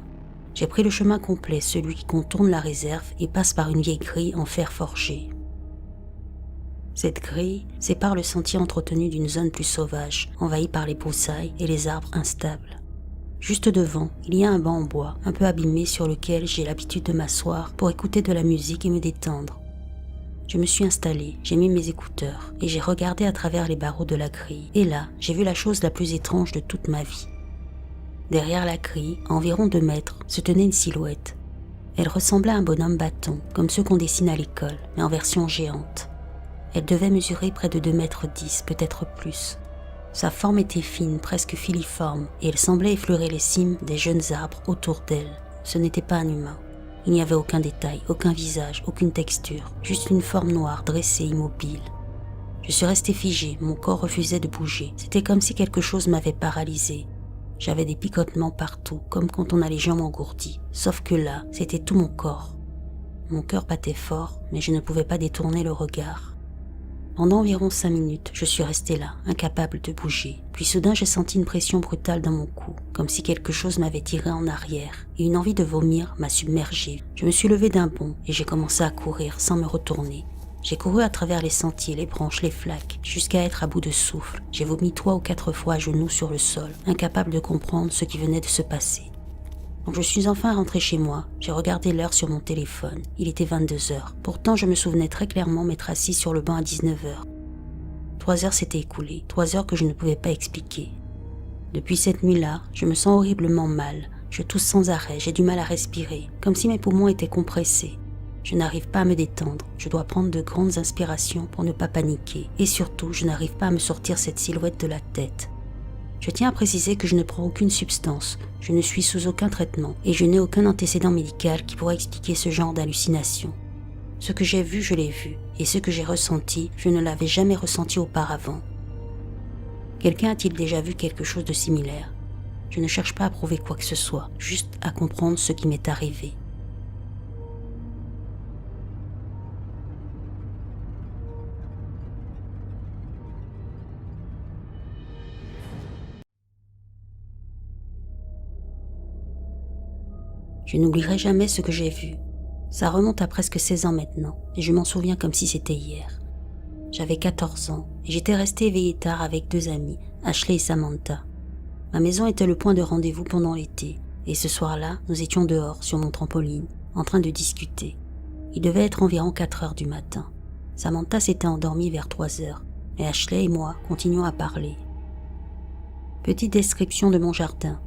S1: J'ai pris le chemin complet, celui qui contourne la réserve et passe par une vieille grille en fer forgé. Cette grille sépare le sentier entretenu d'une zone plus sauvage, envahie par les broussailles et les arbres instables. Juste devant, il y a un banc en bois, un peu abîmé sur lequel j'ai l'habitude de m'asseoir pour écouter de la musique et me détendre. Je me suis installé, j'ai mis mes écouteurs et j'ai regardé à travers les barreaux de la grille. Et là, j'ai vu la chose la plus étrange de toute ma vie. Derrière la grille, à environ 2 mètres, se tenait une silhouette. Elle ressemblait à un bonhomme bâton, comme ceux qu'on dessine à l'école, mais en version géante. Elle devait mesurer près de 2,10 mètres, peut-être plus. Sa forme était fine, presque filiforme, et elle semblait effleurer les cimes des jeunes arbres autour d'elle. Ce n'était pas un humain. Il n'y avait aucun détail, aucun visage, aucune texture, juste une forme noire dressée, immobile. Je suis resté figé, mon corps refusait de bouger. C'était comme si quelque chose m'avait paralysé. J'avais des picotements partout, comme quand on a les jambes engourdies. Sauf que là, c'était tout mon corps. Mon cœur battait fort, mais je ne pouvais pas détourner le regard. Pendant environ 5 minutes, je suis resté là, incapable de bouger. Puis soudain, j'ai senti une pression brutale dans mon cou, comme si quelque chose m'avait tiré en arrière, et une envie de vomir m'a submergé. Je me suis levé d'un bond et j'ai commencé à courir sans me retourner. J'ai couru à travers les sentiers, les branches, les flaques, jusqu'à être à bout de souffle. J'ai vomi 3 ou 4 fois à genoux sur le sol, incapable de comprendre ce qui venait de se passer. Quand je suis enfin rentré chez moi, j'ai regardé l'heure sur mon téléphone. Il était 22h. Pourtant, je me souvenais très clairement m'être assis sur le banc à 19h. 3 heures s'étaient écoulées, 3 heures que je ne pouvais pas expliquer. Depuis cette nuit-là, je me sens horriblement mal. Je tousse sans arrêt, j'ai du mal à respirer, comme si mes poumons étaient compressés. Je n'arrive pas à me détendre, je dois prendre de grandes inspirations pour ne pas paniquer. Et surtout, je n'arrive pas à me sortir cette silhouette de la tête. Je tiens à préciser que je ne prends aucune substance, je ne suis sous aucun traitement et je n'ai aucun antécédent médical qui pourrait expliquer ce genre d'hallucination. Ce que j'ai vu, je l'ai vu, et ce que j'ai ressenti, je ne l'avais jamais ressenti auparavant. Quelqu'un a-t-il déjà vu quelque chose de similaire? Je ne cherche pas à prouver quoi que ce soit, juste à comprendre ce qui m'est arrivé. Je n'oublierai jamais ce que j'ai vu. Ça remonte à presque 16 ans maintenant, et je m'en souviens comme si c'était hier. J'avais 14 ans, et j'étais restée éveillée tard avec 2 amis, Ashley et Samantha. Ma maison était le point de rendez-vous pendant l'été, et ce soir-là, nous étions dehors, sur mon trampoline, en train de discuter. Il devait être environ 4 heures du matin. Samantha s'était endormie vers 3 heures, et Ashley et moi continuons à parler. Petite description de mon jardin.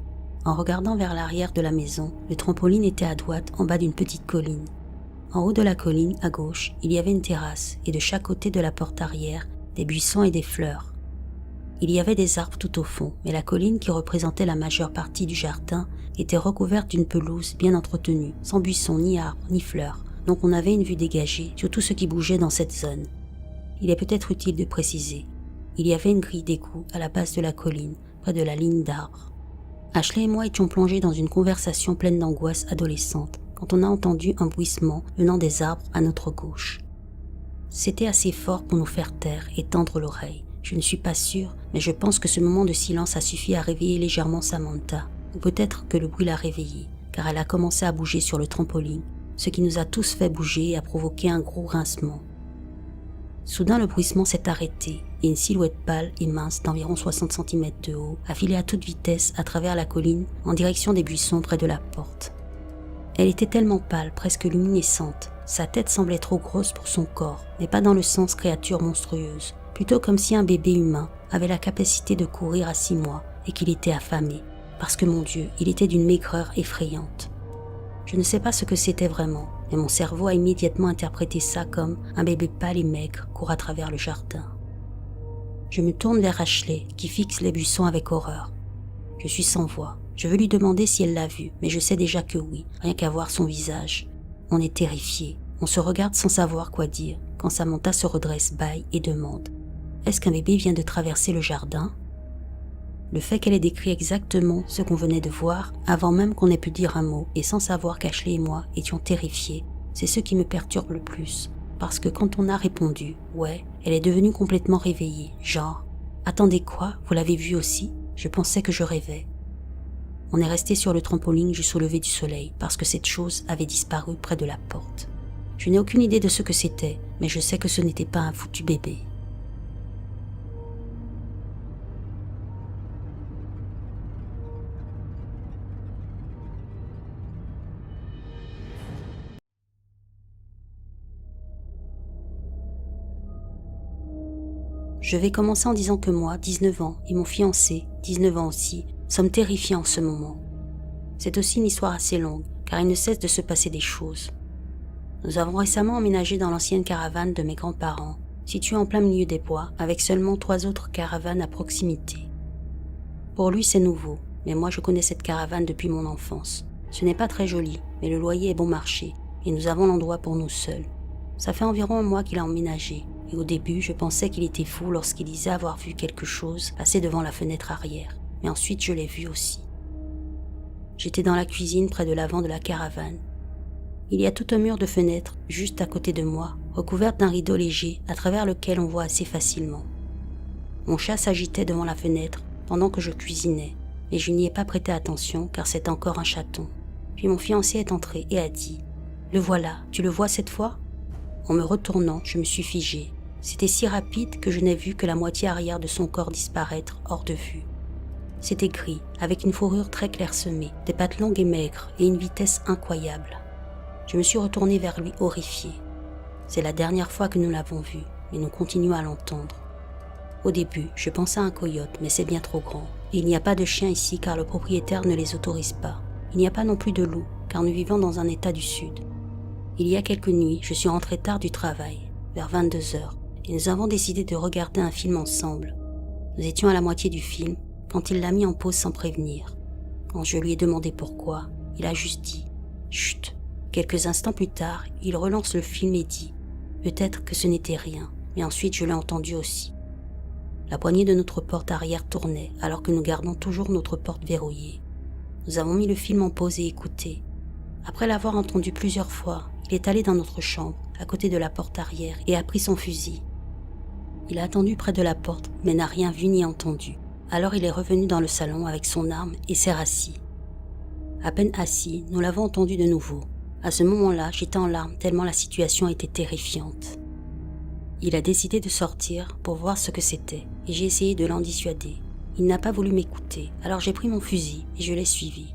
S1: En regardant vers l'arrière de la maison, le trampoline était à droite en bas d'une petite colline. En haut de la colline, à gauche, il y avait une terrasse et de chaque côté de la porte arrière, des buissons et des fleurs. Il y avait des arbres tout au fond, mais la colline qui représentait la majeure partie du jardin était recouverte d'une pelouse bien entretenue, sans buissons, ni arbres, ni fleurs, donc on avait une vue dégagée sur tout ce qui bougeait dans cette zone. Il est peut-être utile de préciser. Il y avait une grille d'égout à la base de la colline, près de la ligne d'arbres. Ashley et moi étions plongés dans une conversation pleine d'angoisse adolescente quand on a entendu un bruissement venant des arbres à notre gauche. C'était assez fort pour nous faire taire et tendre l'oreille. Je ne suis pas sûre, mais je pense que ce moment de silence a suffi à réveiller légèrement Samantha, ou peut-être que le bruit l'a réveillée, car elle a commencé à bouger sur le trampoline, ce qui nous a tous fait bouger et a provoqué un gros grincement. Soudain, le bruissement s'est arrêté et une silhouette pâle et mince d'environ 60 cm de haut a filé à toute vitesse à travers la colline en direction des buissons près de la porte. Elle était tellement pâle, presque luminescente. Sa tête semblait trop grosse pour son corps, mais pas dans le sens créature monstrueuse, plutôt comme si un bébé humain avait la capacité de courir à 6 mois et qu'il était affamé, parce que mon Dieu, il était d'une maigreur effrayante. Je ne sais pas ce que c'était vraiment, mais mon cerveau a immédiatement interprété ça comme un bébé pâle et maigre court à travers le jardin. Je me tourne vers Ashley, qui fixe les buissons avec horreur. Je suis sans voix. Je veux lui demander si elle l'a vu, mais je sais déjà que oui, rien qu'à voir son visage. On est terrifiés. On se regarde sans savoir quoi dire, quand Samantha se redresse, bâille et demande « Est-ce qu'un bébé vient de traverser le jardin ?» Le fait qu'elle ait décrit exactement ce qu'on venait de voir, avant même qu'on ait pu dire un mot, et sans savoir qu'Ashley et moi étions terrifiés, c'est ce qui me perturbe le plus. Parce que quand on a répondu « Ouais », elle est devenue complètement réveillée, genre « Attendez quoi, vous l'avez vu aussi ?» Je pensais que je rêvais. On est resté sur le trampoline jusqu'au lever du soleil, parce que cette chose avait disparu près de la porte. Je n'ai aucune idée de ce que c'était, mais je sais que ce n'était pas un foutu bébé. Je vais commencer en disant que moi, 19 ans, et mon fiancé, 19 ans aussi, sommes terrifiés en ce moment. C'est aussi une histoire assez longue, car il ne cesse de se passer des choses. Nous avons récemment emménagé dans l'ancienne caravane de mes grands-parents, située en plein milieu des bois, avec seulement 3 autres caravanes à proximité. Pour lui, c'est nouveau, mais moi je connais cette caravane depuis mon enfance. Ce n'est pas très joli, mais le loyer est bon marché, et nous avons l'endroit pour nous seuls. Ça fait environ un mois qu'il a emménagé, et au début, je pensais qu'il était fou lorsqu'il disait avoir vu quelque chose passer devant la fenêtre arrière, mais ensuite je l'ai vu aussi. J'étais dans la cuisine près de l'avant de la caravane. Il y a tout un mur de fenêtres juste à côté de moi, recouverte d'un rideau léger à travers lequel on voit assez facilement. Mon chat s'agitait devant la fenêtre pendant que je cuisinais, et je n'y ai pas prêté attention car c'est encore un chaton. Puis mon fiancé est entré et a dit « Le voilà, tu le vois cette fois ?» En me retournant, je me suis figée. C'était si rapide que je n'ai vu que la moitié arrière de son corps disparaître hors de vue. C'était gris, avec une fourrure très clairsemée, des pattes longues et maigres et une vitesse incroyable. Je me suis retournée vers lui horrifiée. C'est la dernière fois que nous l'avons vu, mais nous continuons à l'entendre. Au début, je pensais à un coyote, mais c'est bien trop grand. Et il n'y a pas de chiens ici car le propriétaire ne les autorise pas. Il n'y a pas non plus de loups, car nous vivons dans un état du sud. Il y a quelques nuits, je suis rentrée tard du travail, vers 22 heures, et nous avons décidé de regarder un film ensemble. Nous étions à la moitié du film, quand il l'a mis en pause sans prévenir. Quand je lui ai demandé pourquoi, il a juste dit « Chut ». Quelques instants plus tard, il relance le film et dit « Peut-être que ce n'était rien », mais ensuite je l'ai entendu aussi. La poignée de notre porte arrière tournait alors que nous gardons toujours notre porte verrouillée. Nous avons mis le film en pause et écouté. Après l'avoir entendu plusieurs fois, il est allé dans notre chambre, à côté de la porte arrière, et a pris son fusil. Il a attendu près de la porte, mais n'a rien vu ni entendu. Alors il est revenu dans le salon avec son arme et s'est rassis. À peine assis, nous l'avons entendu de nouveau. À ce moment-là, j'étais en larmes tellement la situation était terrifiante. Il a décidé de sortir pour voir ce que c'était, et j'ai essayé de l'en dissuader. Il n'a pas voulu m'écouter, alors j'ai pris mon fusil et je l'ai suivi.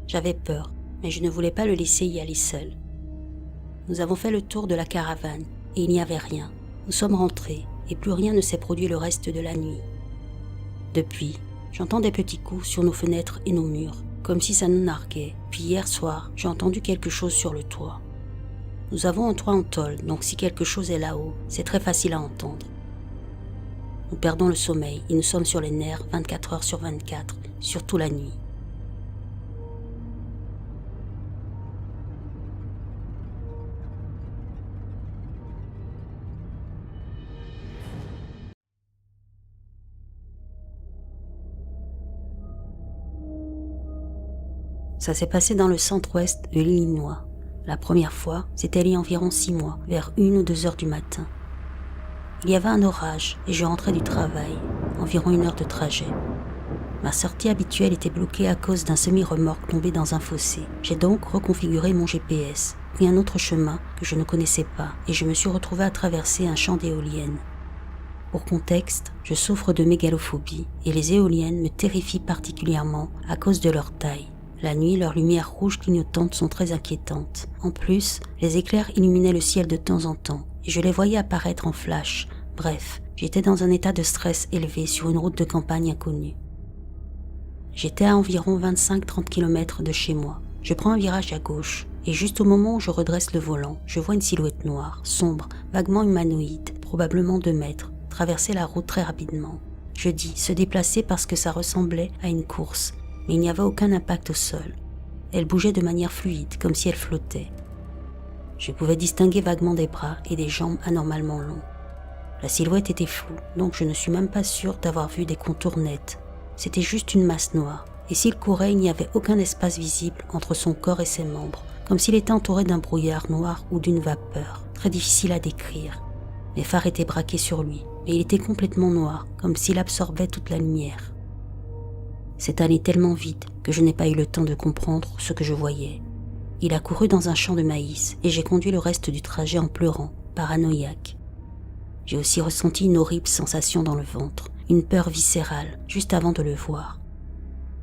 S1: J'avais peur, mais je ne voulais pas le laisser y aller seul. Nous avons fait le tour de la caravane et il n'y avait rien. Nous sommes rentrés et plus rien ne s'est produit le reste de la nuit. Depuis, j'entends des petits coups sur nos fenêtres et nos murs, comme si ça nous narguait. Puis hier soir, j'ai entendu quelque chose sur le toit. Nous avons un toit en tôle, donc si quelque chose est là-haut, c'est très facile à entendre. Nous perdons le sommeil et nous sommes sur les nerfs 24 heures sur 24, surtout la nuit. Ça s'est passé dans le centre-ouest de l'Illinois. La première fois, c'était il y a environ 6 mois, vers 1 ou 2 heures du matin. Il y avait un orage et je rentrais du travail, environ 1 heure de trajet. Ma sortie habituelle était bloquée à cause d'un semi-remorque tombé dans un fossé. J'ai donc reconfiguré mon GPS, pris un autre chemin que je ne connaissais pas et je me suis retrouvé à traverser un champ d'éoliennes. Pour contexte, je souffre de mégalophobie et les éoliennes me terrifient particulièrement à cause de leur taille. La nuit, leurs lumières rouges clignotantes sont très inquiétantes. En plus, les éclairs illuminaient le ciel de temps en temps et je les voyais apparaître en flash. Bref, j'étais dans un état de stress élevé sur une route de campagne inconnue. J'étais à environ 25-30 km de chez moi. Je prends un virage à gauche et juste au moment où je redresse le volant, je vois une silhouette noire, sombre, vaguement humanoïde, probablement 2 mètres, traverser la route très rapidement. Je dis se déplacer parce que ça ressemblait à une course, mais il n'y avait aucun impact au sol. Elle bougeait de manière fluide, comme si elle flottait. Je pouvais distinguer vaguement des bras et des jambes anormalement longs. La silhouette était floue, donc je ne suis même pas sûre d'avoir vu des contours nets. C'était juste une masse noire, et s'il courait, il n'y avait aucun espace visible entre son corps et ses membres, comme s'il était entouré d'un brouillard noir ou d'une vapeur, très difficile à décrire. Mes phares étaient braqués sur lui, mais il était complètement noir, comme s'il absorbait toute la lumière. C'est allé tellement vite que je n'ai pas eu le temps de comprendre ce que je voyais. Il a couru dans un champ de maïs et j'ai conduit le reste du trajet en pleurant, paranoïaque. J'ai aussi ressenti une horrible sensation dans le ventre, une peur viscérale, juste avant de le voir.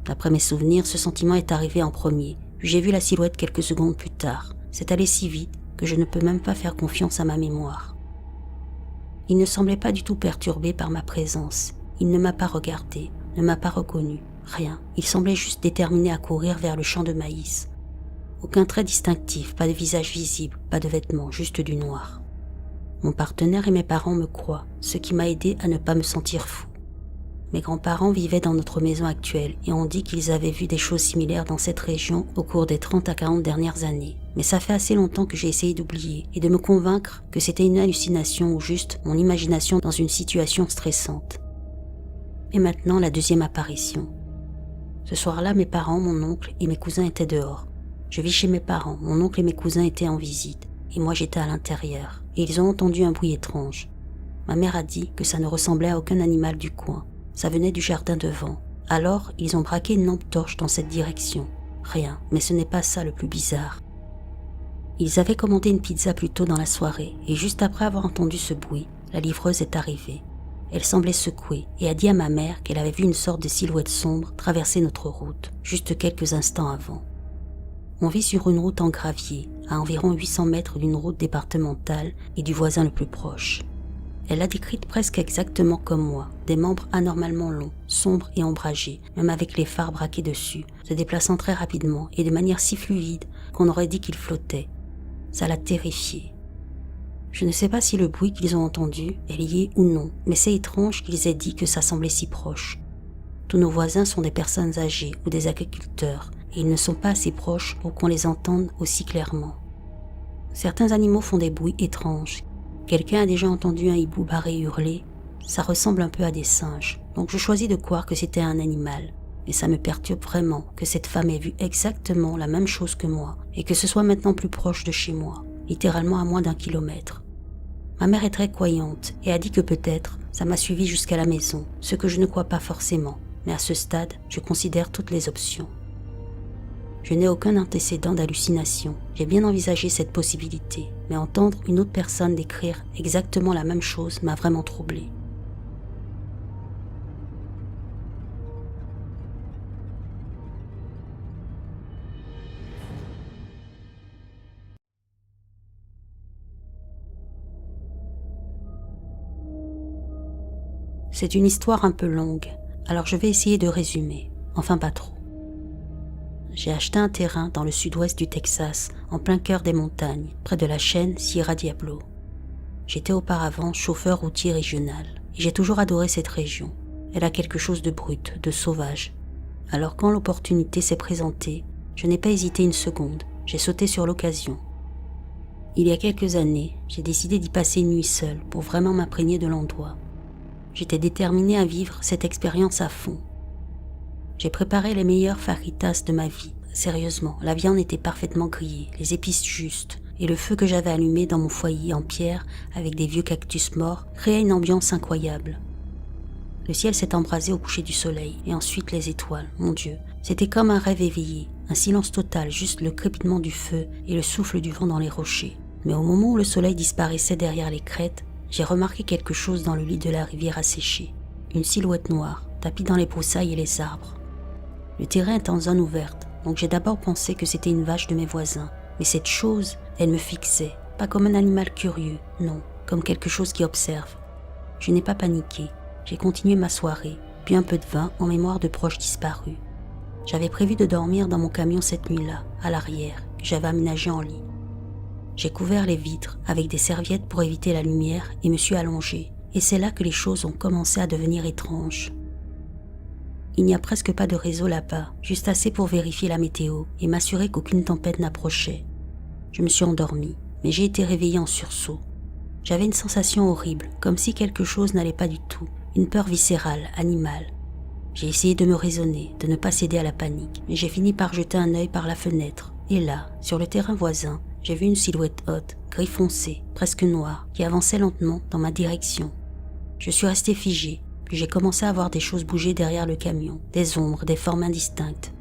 S1: D'après mes souvenirs, ce sentiment est arrivé en premier, puis j'ai vu la silhouette quelques secondes plus tard. C'est allé si vite que je ne peux même pas faire confiance à ma mémoire. Il ne semblait pas du tout perturbé par ma présence. Il ne m'a pas regardé, ne m'a pas reconnu. Rien, il semblait juste déterminé à courir vers le champ de maïs. Aucun trait distinctif, pas de visage visible, pas de vêtements, juste du noir. Mon partenaire et mes parents me croient, ce qui m'a aidé à ne pas me sentir fou. Mes grands-parents vivaient dans notre maison actuelle et ont dit qu'ils avaient vu des choses similaires dans cette région au cours des 30 à 40 dernières années. Mais ça fait assez longtemps que j'ai essayé d'oublier et de me convaincre que c'était une hallucination ou juste mon imagination dans une situation stressante. Et maintenant, la deuxième apparition. Ce soir-là, mes parents, mon oncle et mes cousins étaient dehors. Je vis chez mes parents, mon oncle et mes cousins étaient en visite, et moi j'étais à l'intérieur, et ils ont entendu un bruit étrange. Ma mère a dit que ça ne ressemblait à aucun animal du coin, ça venait du jardin devant. Alors, ils ont braqué une lampe torche dans cette direction. Rien, mais ce n'est pas ça le plus bizarre. Ils avaient commandé une pizza plus tôt dans la soirée, et juste après avoir entendu ce bruit, la livreuse est arrivée. Elle semblait secouée et a dit à ma mère qu'elle avait vu une sorte de silhouette sombre traverser notre route, juste quelques instants avant. On vit sur une route en gravier, à environ 800 mètres d'une route départementale et du voisin le plus proche. Elle l'a décrite presque exactement comme moi, des membres anormalement longs, sombres et ombragés, même avec les phares braqués dessus, se déplaçant très rapidement et de manière si fluide qu'on aurait dit qu'ils flottaient. Ça l'a terrifiée. Je ne sais pas si le bruit qu'ils ont entendu est lié ou non, mais c'est étrange qu'ils aient dit que ça semblait si proche. Tous nos voisins sont des personnes âgées ou des agriculteurs, et ils ne sont pas assez proches pour qu'on les entende aussi clairement. Certains animaux font des bruits étranges. Quelqu'un a déjà entendu un hibou barré hurler, Ça ressemble un peu à des singes, donc je choisis de croire que c'était un animal. Et ça me perturbe vraiment que cette femme ait vu exactement la même chose que moi et que ce soit maintenant plus proche de chez moi, littéralement à moins d'1 kilomètre. Ma mère est très croyante et a dit que peut-être ça m'a suivi jusqu'à la maison, ce que je ne crois pas forcément, mais à ce stade, je considère toutes les options. Je n'ai aucun antécédent d'hallucination, j'ai bien envisagé cette possibilité, mais entendre une autre personne décrire exactement la même chose m'a vraiment troublée. C'est une histoire un peu longue, alors je vais essayer de résumer, enfin pas trop. J'ai acheté un terrain dans le sud-ouest du Texas, en plein cœur des montagnes, près de la chaîne Sierra Diablo. J'étais auparavant chauffeur routier régional, et j'ai toujours adoré cette région. Elle a quelque chose de brut, de sauvage. Alors quand l'opportunité s'est présentée, je n'ai pas hésité une seconde, j'ai sauté sur l'occasion. Il y a quelques années, j'ai décidé d'y passer une nuit seule pour vraiment m'imprégner de l'endroit. J'étais déterminée à vivre cette expérience à fond. J'ai préparé les meilleures fajitas de ma vie. Sérieusement, la viande était parfaitement grillée, les épices justes, et le feu que j'avais allumé dans mon foyer en pierre avec des vieux cactus morts créait une ambiance incroyable. Le ciel s'est embrasé au coucher du soleil, et ensuite les étoiles, mon Dieu. C'était comme un rêve éveillé, un silence total, juste le crépitement du feu et le souffle du vent dans les rochers. Mais au moment où le soleil disparaissait derrière les crêtes, j'ai remarqué quelque chose dans le lit de la rivière asséchée. Une silhouette noire, tapie dans les broussailles et les arbres. Le terrain est en zone ouverte, donc j'ai d'abord pensé que c'était une vache de mes voisins. Mais cette chose, elle me fixait, pas comme un animal curieux, non, comme quelque chose qui observe. Je n'ai pas paniqué, j'ai continué ma soirée, puis un peu de vin en mémoire de proches disparus. J'avais prévu de dormir dans mon camion cette nuit-là, à l'arrière, que j'avais aménagé en lit. J'ai couvert les vitres avec des serviettes pour éviter la lumière et me suis allongé, et c'est là que les choses ont commencé à devenir étranges. Il n'y a presque pas de réseau là-bas, juste assez pour vérifier la météo et m'assurer qu'aucune tempête n'approchait. Je me suis endormi, mais j'ai été réveillé en sursaut. J'avais une sensation horrible, comme si quelque chose n'allait pas du tout, une peur viscérale, animale. J'ai essayé de me raisonner, de ne pas céder à la panique, mais j'ai fini par jeter un œil par la fenêtre. Et là, sur le terrain voisin, j'ai vu une silhouette haute, gris foncé, presque noire, qui avançait lentement dans ma direction. Je suis resté figé, puis j'ai commencé à voir des choses bouger derrière le camion, des ombres, des formes indistinctes.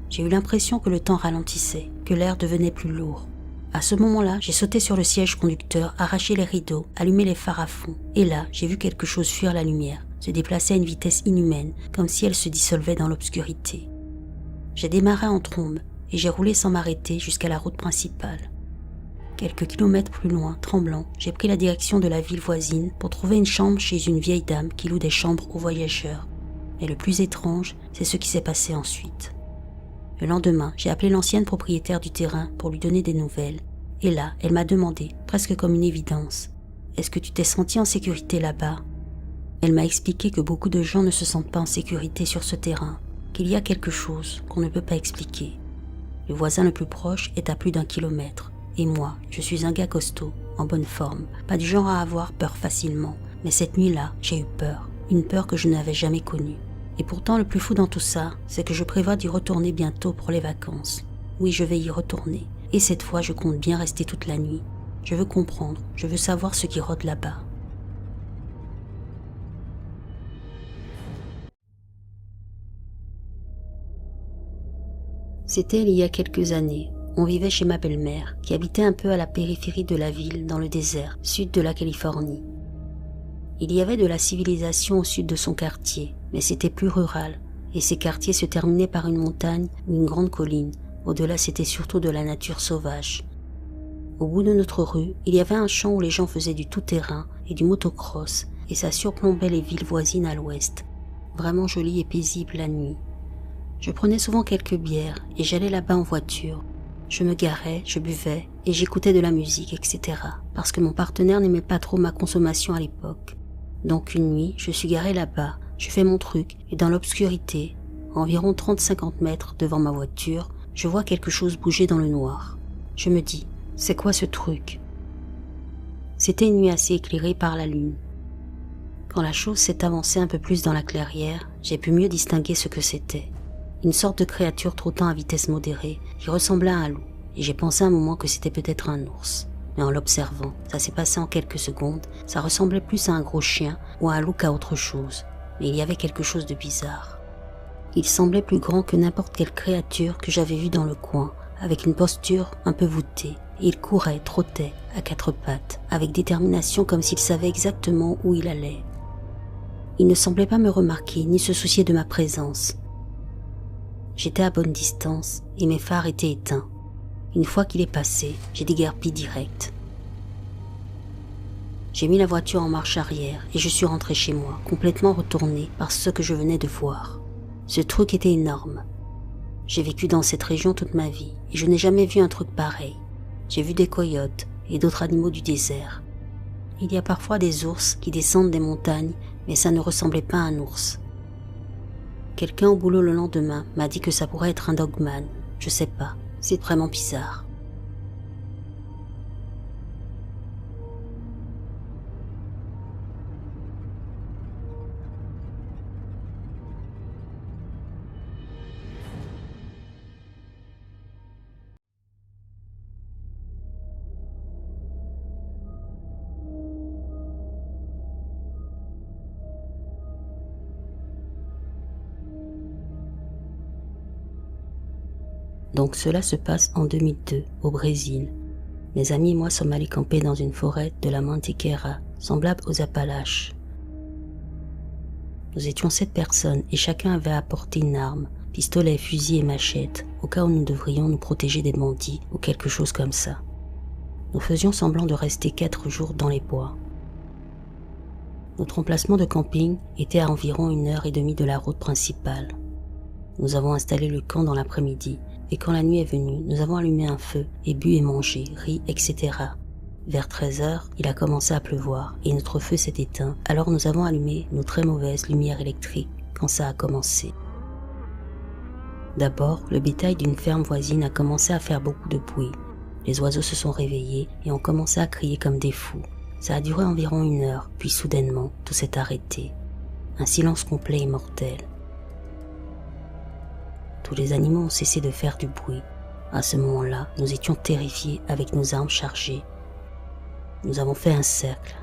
S1: J'ai eu l'impression que le temps ralentissait, que l'air devenait plus lourd. À ce moment-là, j'ai sauté sur le siège conducteur, arraché les rideaux, allumé les phares à fond. Et là, j'ai vu quelque chose fuir la lumière, se déplacer à une vitesse inhumaine, comme si elle se dissolvait dans l'obscurité. J'ai démarré en trombe, et j'ai roulé sans m'arrêter jusqu'à la route principale. Quelques kilomètres plus loin, tremblant, j'ai pris la direction de la ville voisine pour trouver une chambre chez une vieille dame qui loue des chambres aux voyageurs. Mais le plus étrange, c'est ce qui s'est passé ensuite. Le lendemain, j'ai appelé l'ancienne propriétaire du terrain pour lui donner des nouvelles. Et là, elle m'a demandé, presque comme une évidence, « Est-ce que tu t'es senti en sécurité là-bas ?» Elle m'a expliqué que beaucoup de gens ne se sentent pas en sécurité sur ce terrain, qu'il y a quelque chose qu'on ne peut pas expliquer. Le voisin le plus proche est à plus d'1 kilomètre. Et moi, je suis un gars costaud, en bonne forme, pas du genre à avoir peur facilement. Mais cette nuit-là, j'ai eu peur, une peur que je n'avais jamais connue. Et pourtant, le plus fou dans tout ça, c'est que je prévois d'y retourner bientôt pour les vacances. Oui, je vais y retourner. Et cette fois, je compte bien rester toute la nuit. Je veux comprendre, je veux savoir ce qui rôde là-bas. C'était il y a quelques années. On vivait chez ma belle-mère, qui habitait un peu à la périphérie de la ville, dans le désert, sud de la Californie. Il y avait de la civilisation au sud de son quartier, mais c'était plus rural, et ces quartiers se terminaient par une montagne ou une grande colline. Au-delà, c'était surtout de la nature sauvage. Au bout de notre rue, il y avait un champ où les gens faisaient du tout-terrain et du motocross, et ça surplombait les villes voisines à l'ouest. Vraiment joli et paisible la nuit. Je prenais souvent quelques bières et j'allais là-bas en voiture. Je me garais, je buvais et j'écoutais de la musique, etc. Parce que mon partenaire n'aimait pas trop ma consommation à l'époque. Donc une nuit, je suis garé là-bas, je fais mon truc et dans l'obscurité, environ 30-50 mètres devant ma voiture, je vois quelque chose bouger dans le noir. Je me dis, c'est quoi ce truc? C'était une nuit assez éclairée par la lune. Quand la chose s'est avancée un peu plus dans la clairière, j'ai pu mieux distinguer ce que c'était. Une sorte de créature trottant à vitesse modérée qui ressemblait à un loup, et j'ai pensé un moment que c'était peut-être un ours. Mais en l'observant, ça s'est passé en quelques secondes, ça ressemblait plus à un gros chien ou à un loup qu'à autre chose, mais il y avait quelque chose de bizarre. Il semblait plus grand que n'importe quelle créature que j'avais vue dans le coin, avec une posture un peu voûtée, et il courait, trottait, à quatre pattes, avec détermination comme s'il savait exactement où il allait. Il ne semblait pas me remarquer ni se soucier de ma présence. J'étais à bonne distance et mes phares étaient éteints. Une fois qu'il est passé, j'ai déguerpi direct. J'ai mis la voiture en marche arrière et je suis rentré chez moi, complètement retourné par ce que je venais de voir. Ce truc était énorme. J'ai vécu dans cette région toute ma vie et je n'ai jamais vu un truc pareil. J'ai vu des coyotes et d'autres animaux du désert. Il y a parfois des ours qui descendent des montagnes, mais ça ne ressemblait pas à un ours. Quelqu'un au boulot le lendemain m'a dit que ça pourrait être un dogman. Je sais pas, c'est vraiment bizarre. Donc cela se passe en 2002, au Brésil. Mes amis et moi sommes allés camper dans une forêt de la Mantiqueira, semblable aux Appalaches. Nous étions 7 personnes et chacun avait apporté une arme, pistolet, fusil et machette, au cas où nous devrions nous protéger des bandits ou quelque chose comme ça. Nous faisions semblant de rester 4 jours dans les bois. Notre emplacement de camping était à environ 1h30 de la route principale. Nous avons installé le camp dans l'après-midi, et quand la nuit est venue, nous avons allumé un feu et bu et mangé, ri, etc. Vers 13h, il a commencé à pleuvoir et notre feu s'est éteint, alors nous avons allumé nos très mauvaises lumières électriques quand ça a commencé. D'abord, le bétail d'une ferme voisine a commencé à faire beaucoup de bruit. Les oiseaux se sont réveillés et ont commencé à crier comme des fous. Ça a duré environ 1 heure, puis soudainement, tout s'est arrêté. Un silence complet et mortel. Tous les animaux ont cessé de faire du bruit. À ce moment-là, nous étions terrifiés avec nos armes chargées. Nous avons fait un cercle.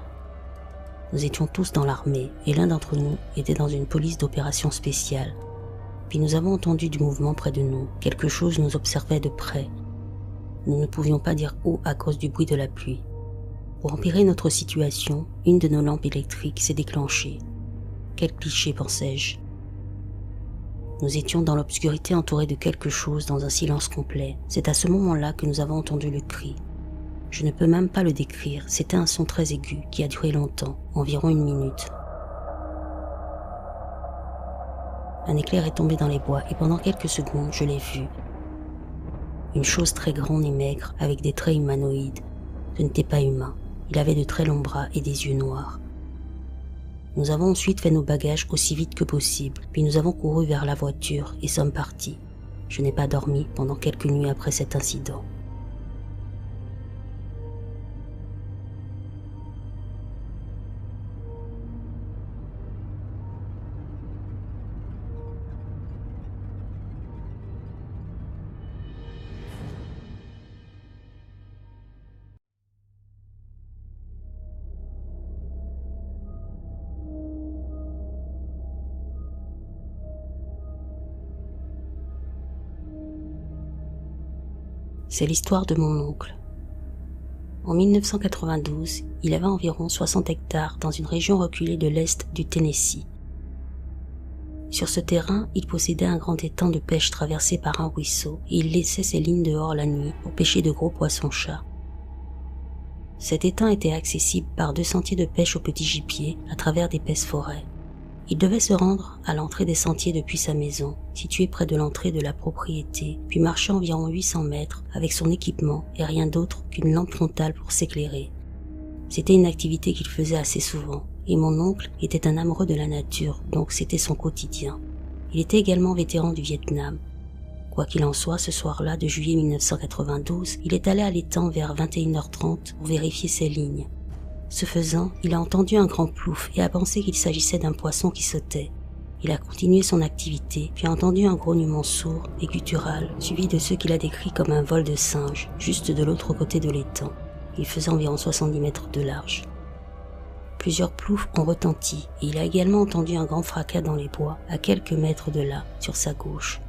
S1: Nous étions tous dans l'armée et l'un d'entre nous était dans une police d'opération spéciale. Puis nous avons entendu du mouvement près de nous. Quelque chose nous observait de près. Nous ne pouvions pas dire où à cause du bruit de la pluie. Pour empirer notre situation, une de nos lampes électriques s'est déclenchée. Quel cliché, pensais-je. Nous étions dans l'obscurité entourés de quelque chose dans un silence complet. C'est à ce moment-là que nous avons entendu le cri. Je ne peux même pas le décrire, c'était un son très aigu qui a duré longtemps, environ 1 minute. Un éclair est tombé dans les bois et pendant quelques secondes, je l'ai vu. Une chose très grande et maigre avec des traits humanoïdes. Ce n'était pas humain. Il avait de très longs bras et des yeux noirs. Nous avons ensuite fait nos bagages aussi vite que possible, puis nous avons couru vers la voiture et sommes partis. Je n'ai pas dormi pendant quelques nuits après cet incident. C'est l'histoire de mon oncle. En 1992, il avait environ 60 hectares dans une région reculée de l'est du Tennessee. Sur ce terrain, il possédait un grand étang de pêche traversé par un ruisseau et il laissait ses lignes dehors la nuit pour pêcher de gros poissons-chats. Cet étang était accessible par 2 sentiers de pêche au petit gibier à travers d'épaisses forêts. Il devait se rendre à l'entrée des sentiers depuis sa maison, située près de l'entrée de la propriété, puis marcher environ 800 mètres avec son équipement et rien d'autre qu'une lampe frontale pour s'éclairer. C'était une activité qu'il faisait assez souvent, et mon oncle était un amoureux de la nature, donc c'était son quotidien. Il était également vétéran du Vietnam. Quoi qu'il en soit, ce soir-là de juillet 1992, il est allé à l'étang vers 21h30 pour vérifier ses lignes. Ce faisant, il a entendu un grand plouf et a pensé qu'il s'agissait d'un poisson qui sautait. Il a continué son activité, puis a entendu un grognement sourd et guttural, suivi de ce qu'il a décrit comme un vol de singe, juste de l'autre côté de l'étang. Il faisait environ 70 mètres de large. Plusieurs ploufs ont retenti et il a également entendu un grand fracas dans les bois, à quelques mètres de là, sur sa gauche.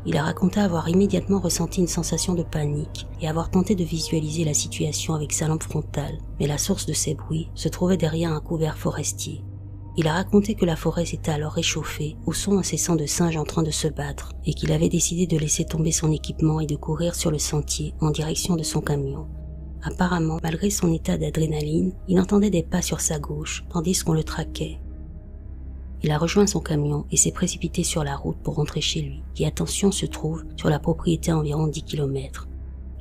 S1: Il a raconté avoir immédiatement ressenti une sensation de panique et avoir tenté de visualiser la situation avec sa lampe frontale, mais la source de ces bruits se trouvait derrière un couvert forestier. Il a raconté que la forêt s'était alors réchauffée au son incessant de singes en train de se battre et qu'il avait décidé de laisser tomber son équipement et de courir sur le sentier en direction de son camion. Apparemment, malgré son état d'adrénaline, il entendait des pas sur sa gauche tandis qu'on le traquait. Il a rejoint son camion et s'est précipité sur la route pour rentrer chez lui, qui, attention, se trouve sur la propriété à environ 10 km.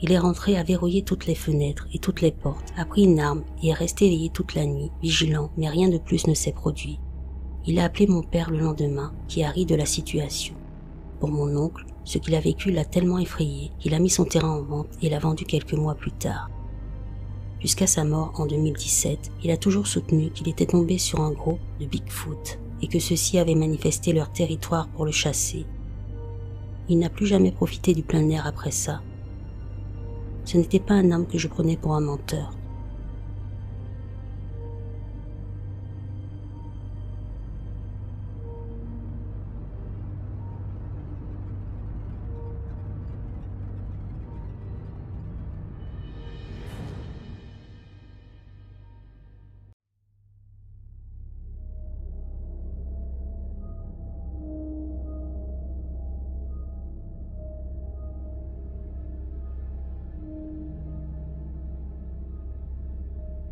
S1: Il est rentré, a verrouillé toutes les fenêtres et toutes les portes, a pris une arme et est resté éveillé toute la nuit, vigilant, mais rien de plus ne s'est produit. Il a appelé mon père le lendemain, qui a ri de la situation. Pour mon oncle, ce qu'il a vécu l'a tellement effrayé qu'il a mis son terrain en vente et l'a vendu quelques mois plus tard. Jusqu'à sa mort en 2017, il a toujours soutenu qu'il était tombé sur un groupe de Bigfoot et que ceux-ci avaient manifesté leur territoire pour le chasser. Il n'a plus jamais profité du plein air après ça. Ce n'était pas un homme que je prenais pour un menteur.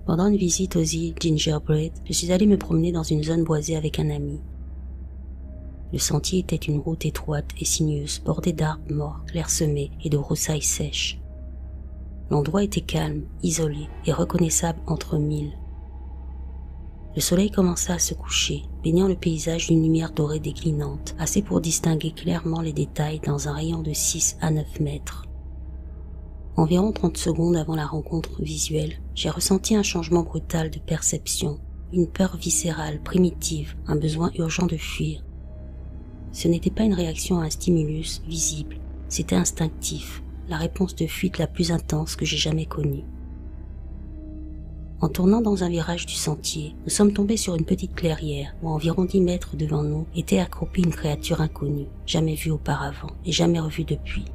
S1: Pendant une visite aux îles Gingerbread, je suis allé me promener dans une zone boisée avec un ami. Le sentier était une route étroite et sinueuse, bordée d'arbres morts, clairsemés et de broussailles sèches. L'endroit était calme, isolé et reconnaissable entre mille. Le soleil commença à se coucher, baignant le paysage d'une lumière dorée déclinante, assez pour distinguer clairement les détails dans un rayon de 6 à 9 mètres. Environ 30 secondes avant la rencontre visuelle, j'ai ressenti un changement brutal de perception, une peur viscérale, primitive, un besoin urgent de fuir. Ce n'était pas une réaction à un stimulus visible, c'était instinctif, la réponse de fuite la plus intense que j'ai jamais connue. En tournant dans un virage du sentier, nous sommes tombés sur une petite clairière où, à environ 10 mètres devant nous, était accroupie une créature inconnue, jamais vue auparavant et jamais revue depuis.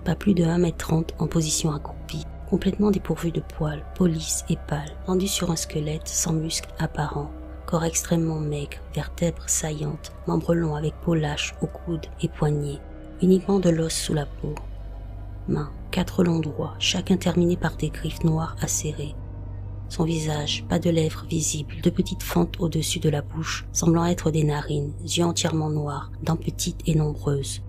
S1: Pas plus de 1,30 m en position accroupie, complètement dépourvu de poils, peau lisse et pâle, tendu sur un squelette sans muscles apparents, corps extrêmement maigre, vertèbres saillantes, membres longs avec peau lâche aux coudes et poignets, uniquement de l'os sous la peau. Mains, 4 longs doigts, chacun terminé par des griffes noires acérées. Son visage, pas de lèvres visibles, de petites fentes au-dessus de la bouche, semblant être des narines, yeux entièrement noirs, dents petites et nombreuses.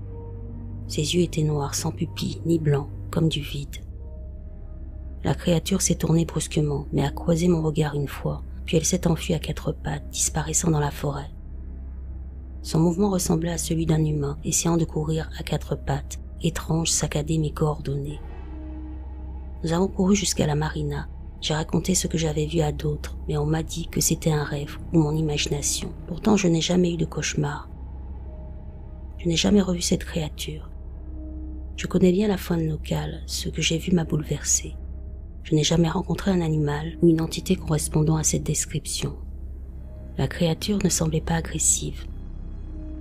S1: Ses yeux étaient noirs, sans pupilles, ni blancs, comme du vide. La créature s'est tournée brusquement, mais a croisé mon regard une fois, puis elle s'est enfuie à 4 pattes, disparaissant dans la forêt. Son mouvement ressemblait à celui d'un humain, essayant de courir à 4 pattes, étrange, saccadé mais coordonné. Nous avons couru jusqu'à la marina. J'ai raconté ce que j'avais vu à d'autres, mais on m'a dit que c'était un rêve ou mon imagination. Pourtant, je n'ai jamais eu de cauchemar. Je n'ai jamais revu cette créature. Je connais bien la faune locale, ce que j'ai vu m'a bouleversé. Je n'ai jamais rencontré un animal ou une entité correspondant à cette description. La créature ne semblait pas agressive.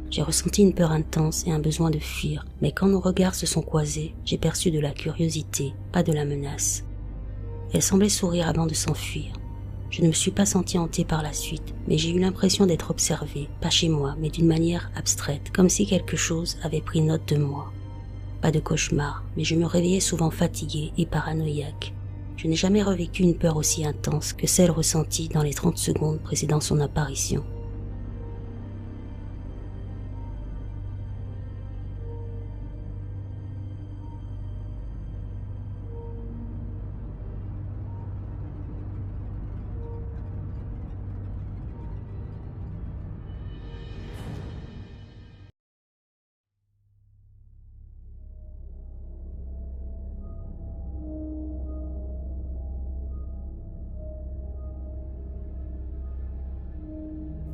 S1: J'ai ressenti une peur intense et un besoin de fuir, mais quand nos regards se sont croisés, j'ai perçu de la curiosité, pas de la menace. Elle semblait sourire avant de s'enfuir. Je ne me suis pas senti hanté par la suite, mais j'ai eu l'impression d'être observé, pas chez moi, mais d'une manière abstraite, comme si quelque chose avait pris note de moi. Pas de cauchemar, mais je me réveillais souvent fatigué et paranoïaque. Je n'ai jamais revécu une peur aussi intense que celle ressentie dans les 30 secondes précédant son apparition.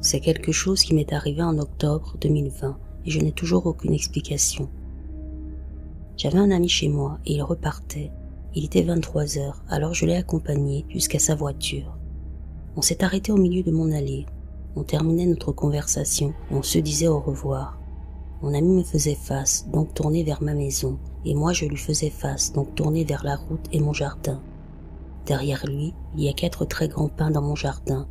S1: C'est quelque chose qui m'est arrivé en octobre 2020 et je n'ai toujours aucune explication. J'avais un ami chez moi et il repartait. Il était 23 heures, alors je l'ai accompagné jusqu'à sa voiture. On s'est arrêté au milieu de mon allée. On terminait notre conversation et on se disait au revoir. Mon ami me faisait face, donc tourné vers ma maison, et moi je lui faisais face, donc tourné vers la route et mon jardin. Derrière lui, il y a 4 très grands pins dans mon jardin.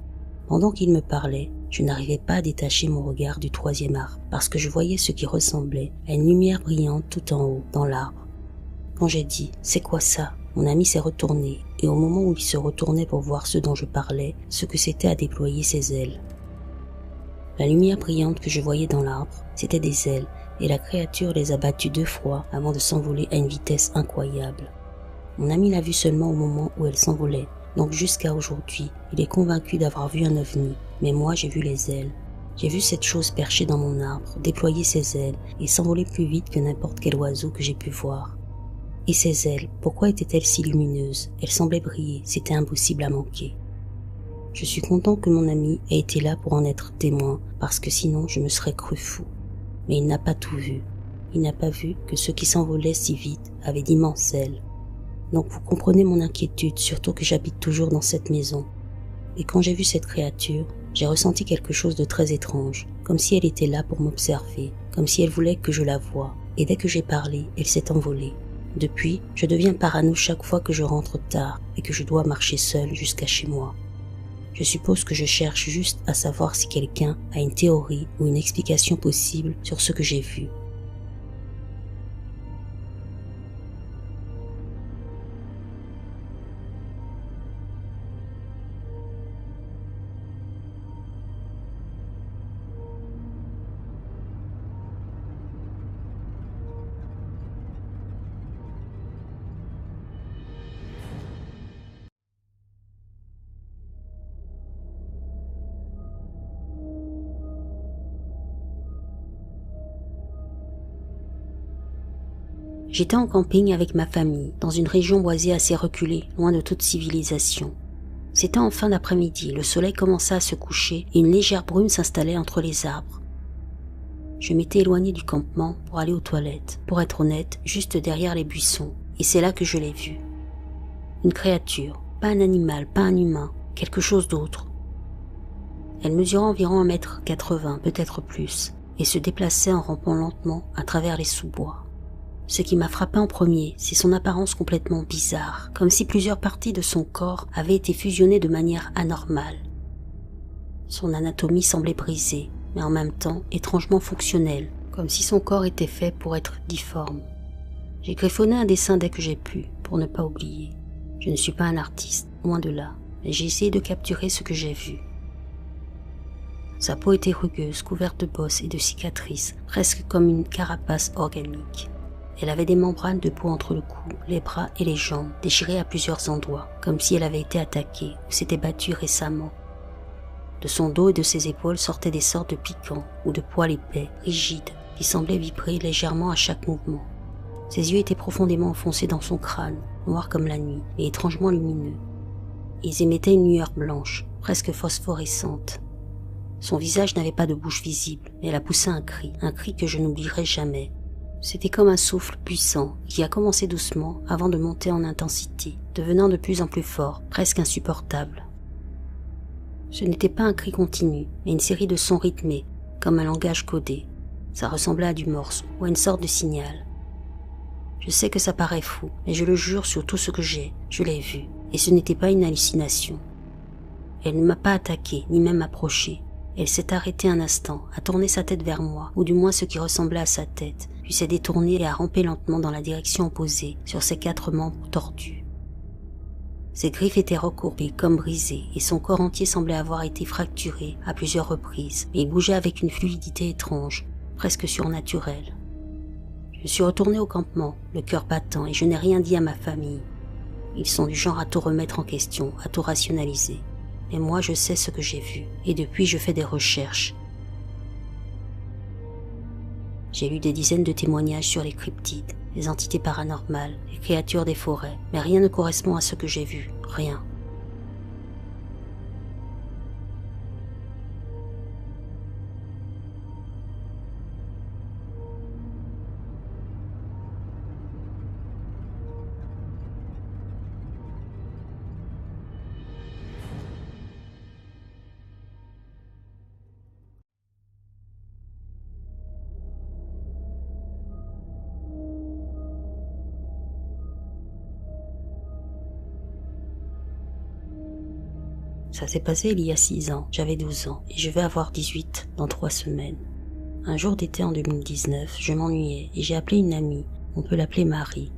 S1: Pendant qu'il me parlait, je n'arrivais pas à détacher mon regard du 3e arbre, parce que je voyais ce qui ressemblait à une lumière brillante tout en haut, dans l'arbre. Quand j'ai dit « C'est quoi ça ?», mon ami s'est retourné, et au moment où il se retournait pour voir ce dont je parlais, ce que c'était à déployer ses ailes. La lumière brillante que je voyais dans l'arbre, c'était des ailes, et la créature les a battues 2 fois avant de s'envoler à une vitesse incroyable. Mon ami l'a vue seulement au moment où elle s'envolait, donc jusqu'à aujourd'hui, il est convaincu d'avoir vu un ovni, mais moi j'ai vu les ailes. J'ai vu cette chose perchée dans mon arbre, déployer ses ailes et s'envoler plus vite que n'importe quel oiseau que j'ai pu voir. Et ces ailes, pourquoi étaient-elles si lumineuses? Elles semblaient briller, c'était impossible à manquer. Je suis content que mon ami ait été là pour en être témoin, parce que sinon je me serais cru fou. Mais il n'a pas tout vu. Il n'a pas vu que ce qui s'envolait si vite avait d'immenses ailes. Donc vous comprenez mon inquiétude, surtout que j'habite toujours dans cette maison. Et quand j'ai vu cette créature, j'ai ressenti quelque chose de très étrange, comme si elle était là pour m'observer, comme si elle voulait que je la voie. Et dès que j'ai parlé, elle s'est envolée. Depuis, je deviens parano chaque fois que je rentre tard et que je dois marcher seul jusqu'à chez moi. Je suppose que je cherche juste à savoir si quelqu'un a une théorie ou une explication possible sur ce que j'ai vu. J'étais en camping avec ma famille, dans une région boisée assez reculée, loin de toute civilisation. C'était en fin d'après-midi, le soleil commençait à se coucher et une légère brume s'installait entre les arbres. Je m'étais éloigné du campement pour aller aux toilettes, pour être honnête, juste derrière les buissons, et c'est là que je l'ai vue. Une créature, pas un animal, pas un humain, quelque chose d'autre. Elle mesurait environ 1,80 m, peut-être plus, et se déplaçait en rampant lentement à travers les sous-bois. Ce qui m'a frappé en premier, c'est son apparence complètement bizarre, comme si plusieurs parties de son corps avaient été fusionnées de manière anormale. Son anatomie semblait brisée, mais en même temps étrangement fonctionnelle, comme si son corps était fait pour être difforme. J'ai griffonné un dessin dès que j'ai pu, pour ne pas oublier. Je ne suis pas un artiste, loin de là, mais j'ai essayé de capturer ce que j'ai vu. Sa peau était rugueuse, couverte de bosses et de cicatrices, presque comme une carapace organique. Elle avait des membranes de peau entre le cou, les bras et les jambes, déchirées à plusieurs endroits, comme si elle avait été attaquée ou s'était battue récemment. De son dos et de ses épaules sortaient des sortes de piquants ou de poils épais, rigides, qui semblaient vibrer légèrement à chaque mouvement. Ses yeux étaient profondément enfoncés dans son crâne, noirs comme la nuit et étrangement lumineux. Ils émettaient une lueur blanche, presque phosphorescente. Son visage n'avait pas de bouche visible, mais elle a poussé un cri que je n'oublierai jamais. C'était comme un souffle puissant qui a commencé doucement avant de monter en intensité, devenant de plus en plus fort, presque insupportable. Ce n'était pas un cri continu, mais une série de sons rythmés, comme un langage codé. Ça ressemblait à du morse ou à une sorte de signal. Je sais que ça paraît fou, mais je le jure sur tout ce que j'ai, je l'ai vu, et ce n'était pas une hallucination. Elle ne m'a pas attaqué, ni même approché. Elle s'est arrêtée un instant, a tourné sa tête vers moi, ou du moins ce qui ressemblait à sa tête, puis s'est détournée et a rampé lentement dans la direction opposée, sur ses 4 membres tordus. Ses griffes étaient recourbées, comme brisées, et son corps entier semblait avoir été fracturé à plusieurs reprises, mais il bougeait avec une fluidité étrange, presque surnaturelle. Je suis retourné au campement, le cœur battant, et je n'ai rien dit à ma famille. Ils sont du genre à tout remettre en question, à tout rationaliser. Mais moi je sais ce que j'ai vu, et depuis je fais des recherches. J'ai lu des dizaines de témoignages sur les cryptides, les entités paranormales, les créatures des forêts, mais rien ne correspond à ce que j'ai vu, rien. Ça s'est passé il y a 6 ans, j'avais 12 ans et je vais avoir 18 dans 3 semaines. Un jour d'été en 2019, je m'ennuyais et j'ai appelé une amie, on peut l'appeler Marie.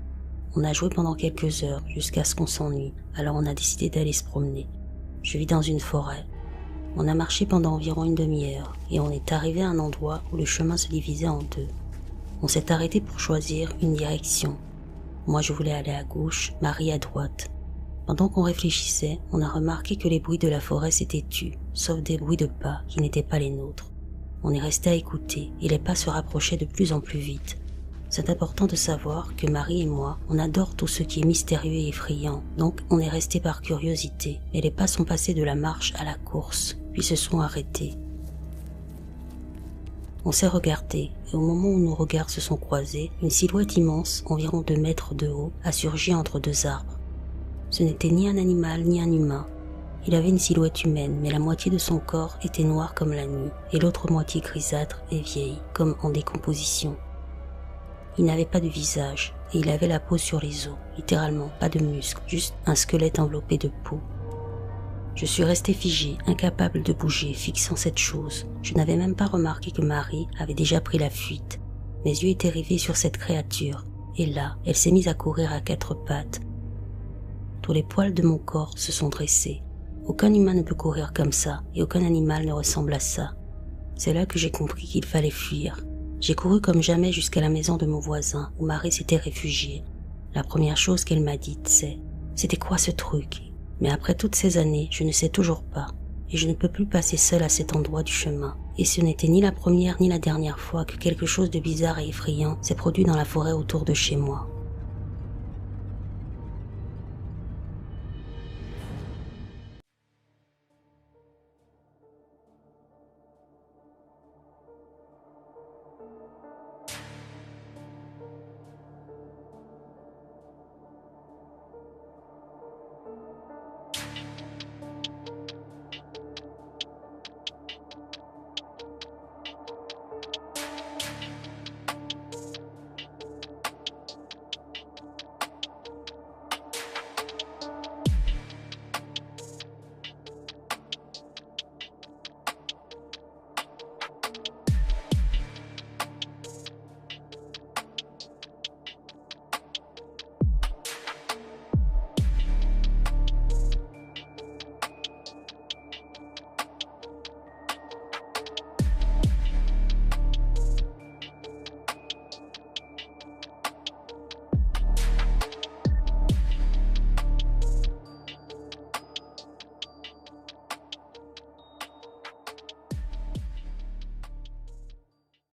S1: On a joué pendant quelques heures jusqu'à ce qu'on s'ennuie, alors on a décidé d'aller se promener. Je vis dans une forêt. On a marché pendant environ une demi-heure et on est arrivé à un endroit où le chemin se divisait en deux. On s'est arrêté pour choisir une direction. Moi je voulais aller à gauche, Marie à droite. Pendant qu'on réfléchissait, on a remarqué que les bruits de la forêt s'étaient tus, sauf des bruits de pas qui n'étaient pas les nôtres. On est resté à écouter et les pas se rapprochaient de plus en plus vite. C'est important de savoir que Marie et moi, on adore tout ce qui est mystérieux et effrayant, donc on est resté par curiosité, et les pas sont passés de la marche à la course, puis se sont arrêtés. On s'est regardé, et au moment où nos regards se sont croisés, une silhouette immense, environ 2 mètres de haut, a surgi entre 2 arbres. Ce n'était ni un animal ni un humain. Il avait une silhouette humaine, mais la moitié de son corps était noire comme la nuit, et l'autre moitié grisâtre et vieille, comme en décomposition. Il n'avait pas de visage, et il avait la peau sur les os, littéralement pas de muscles, juste un squelette enveloppé de peau. Je suis resté figé, incapable de bouger, fixant cette chose. Je n'avais même pas remarqué que Marie avait déjà pris la fuite. Mes yeux étaient rivés sur cette créature, et là, elle s'est mise à courir à 4 pattes. Tous les poils de mon corps se sont dressés. Aucun humain ne peut courir comme ça, et aucun animal ne ressemble à ça. C'est là que j'ai compris qu'il fallait fuir. J'ai couru comme jamais jusqu'à la maison de mon voisin, où Marie s'était réfugiée. La première chose qu'elle m'a dite, c'est « C'était quoi ce truc ?» Mais après toutes ces années, je ne sais toujours pas, et je ne peux plus passer seule à cet endroit du chemin. Et ce n'était ni la première ni la dernière fois que quelque chose de bizarre et effrayant s'est produit dans la forêt autour de chez moi.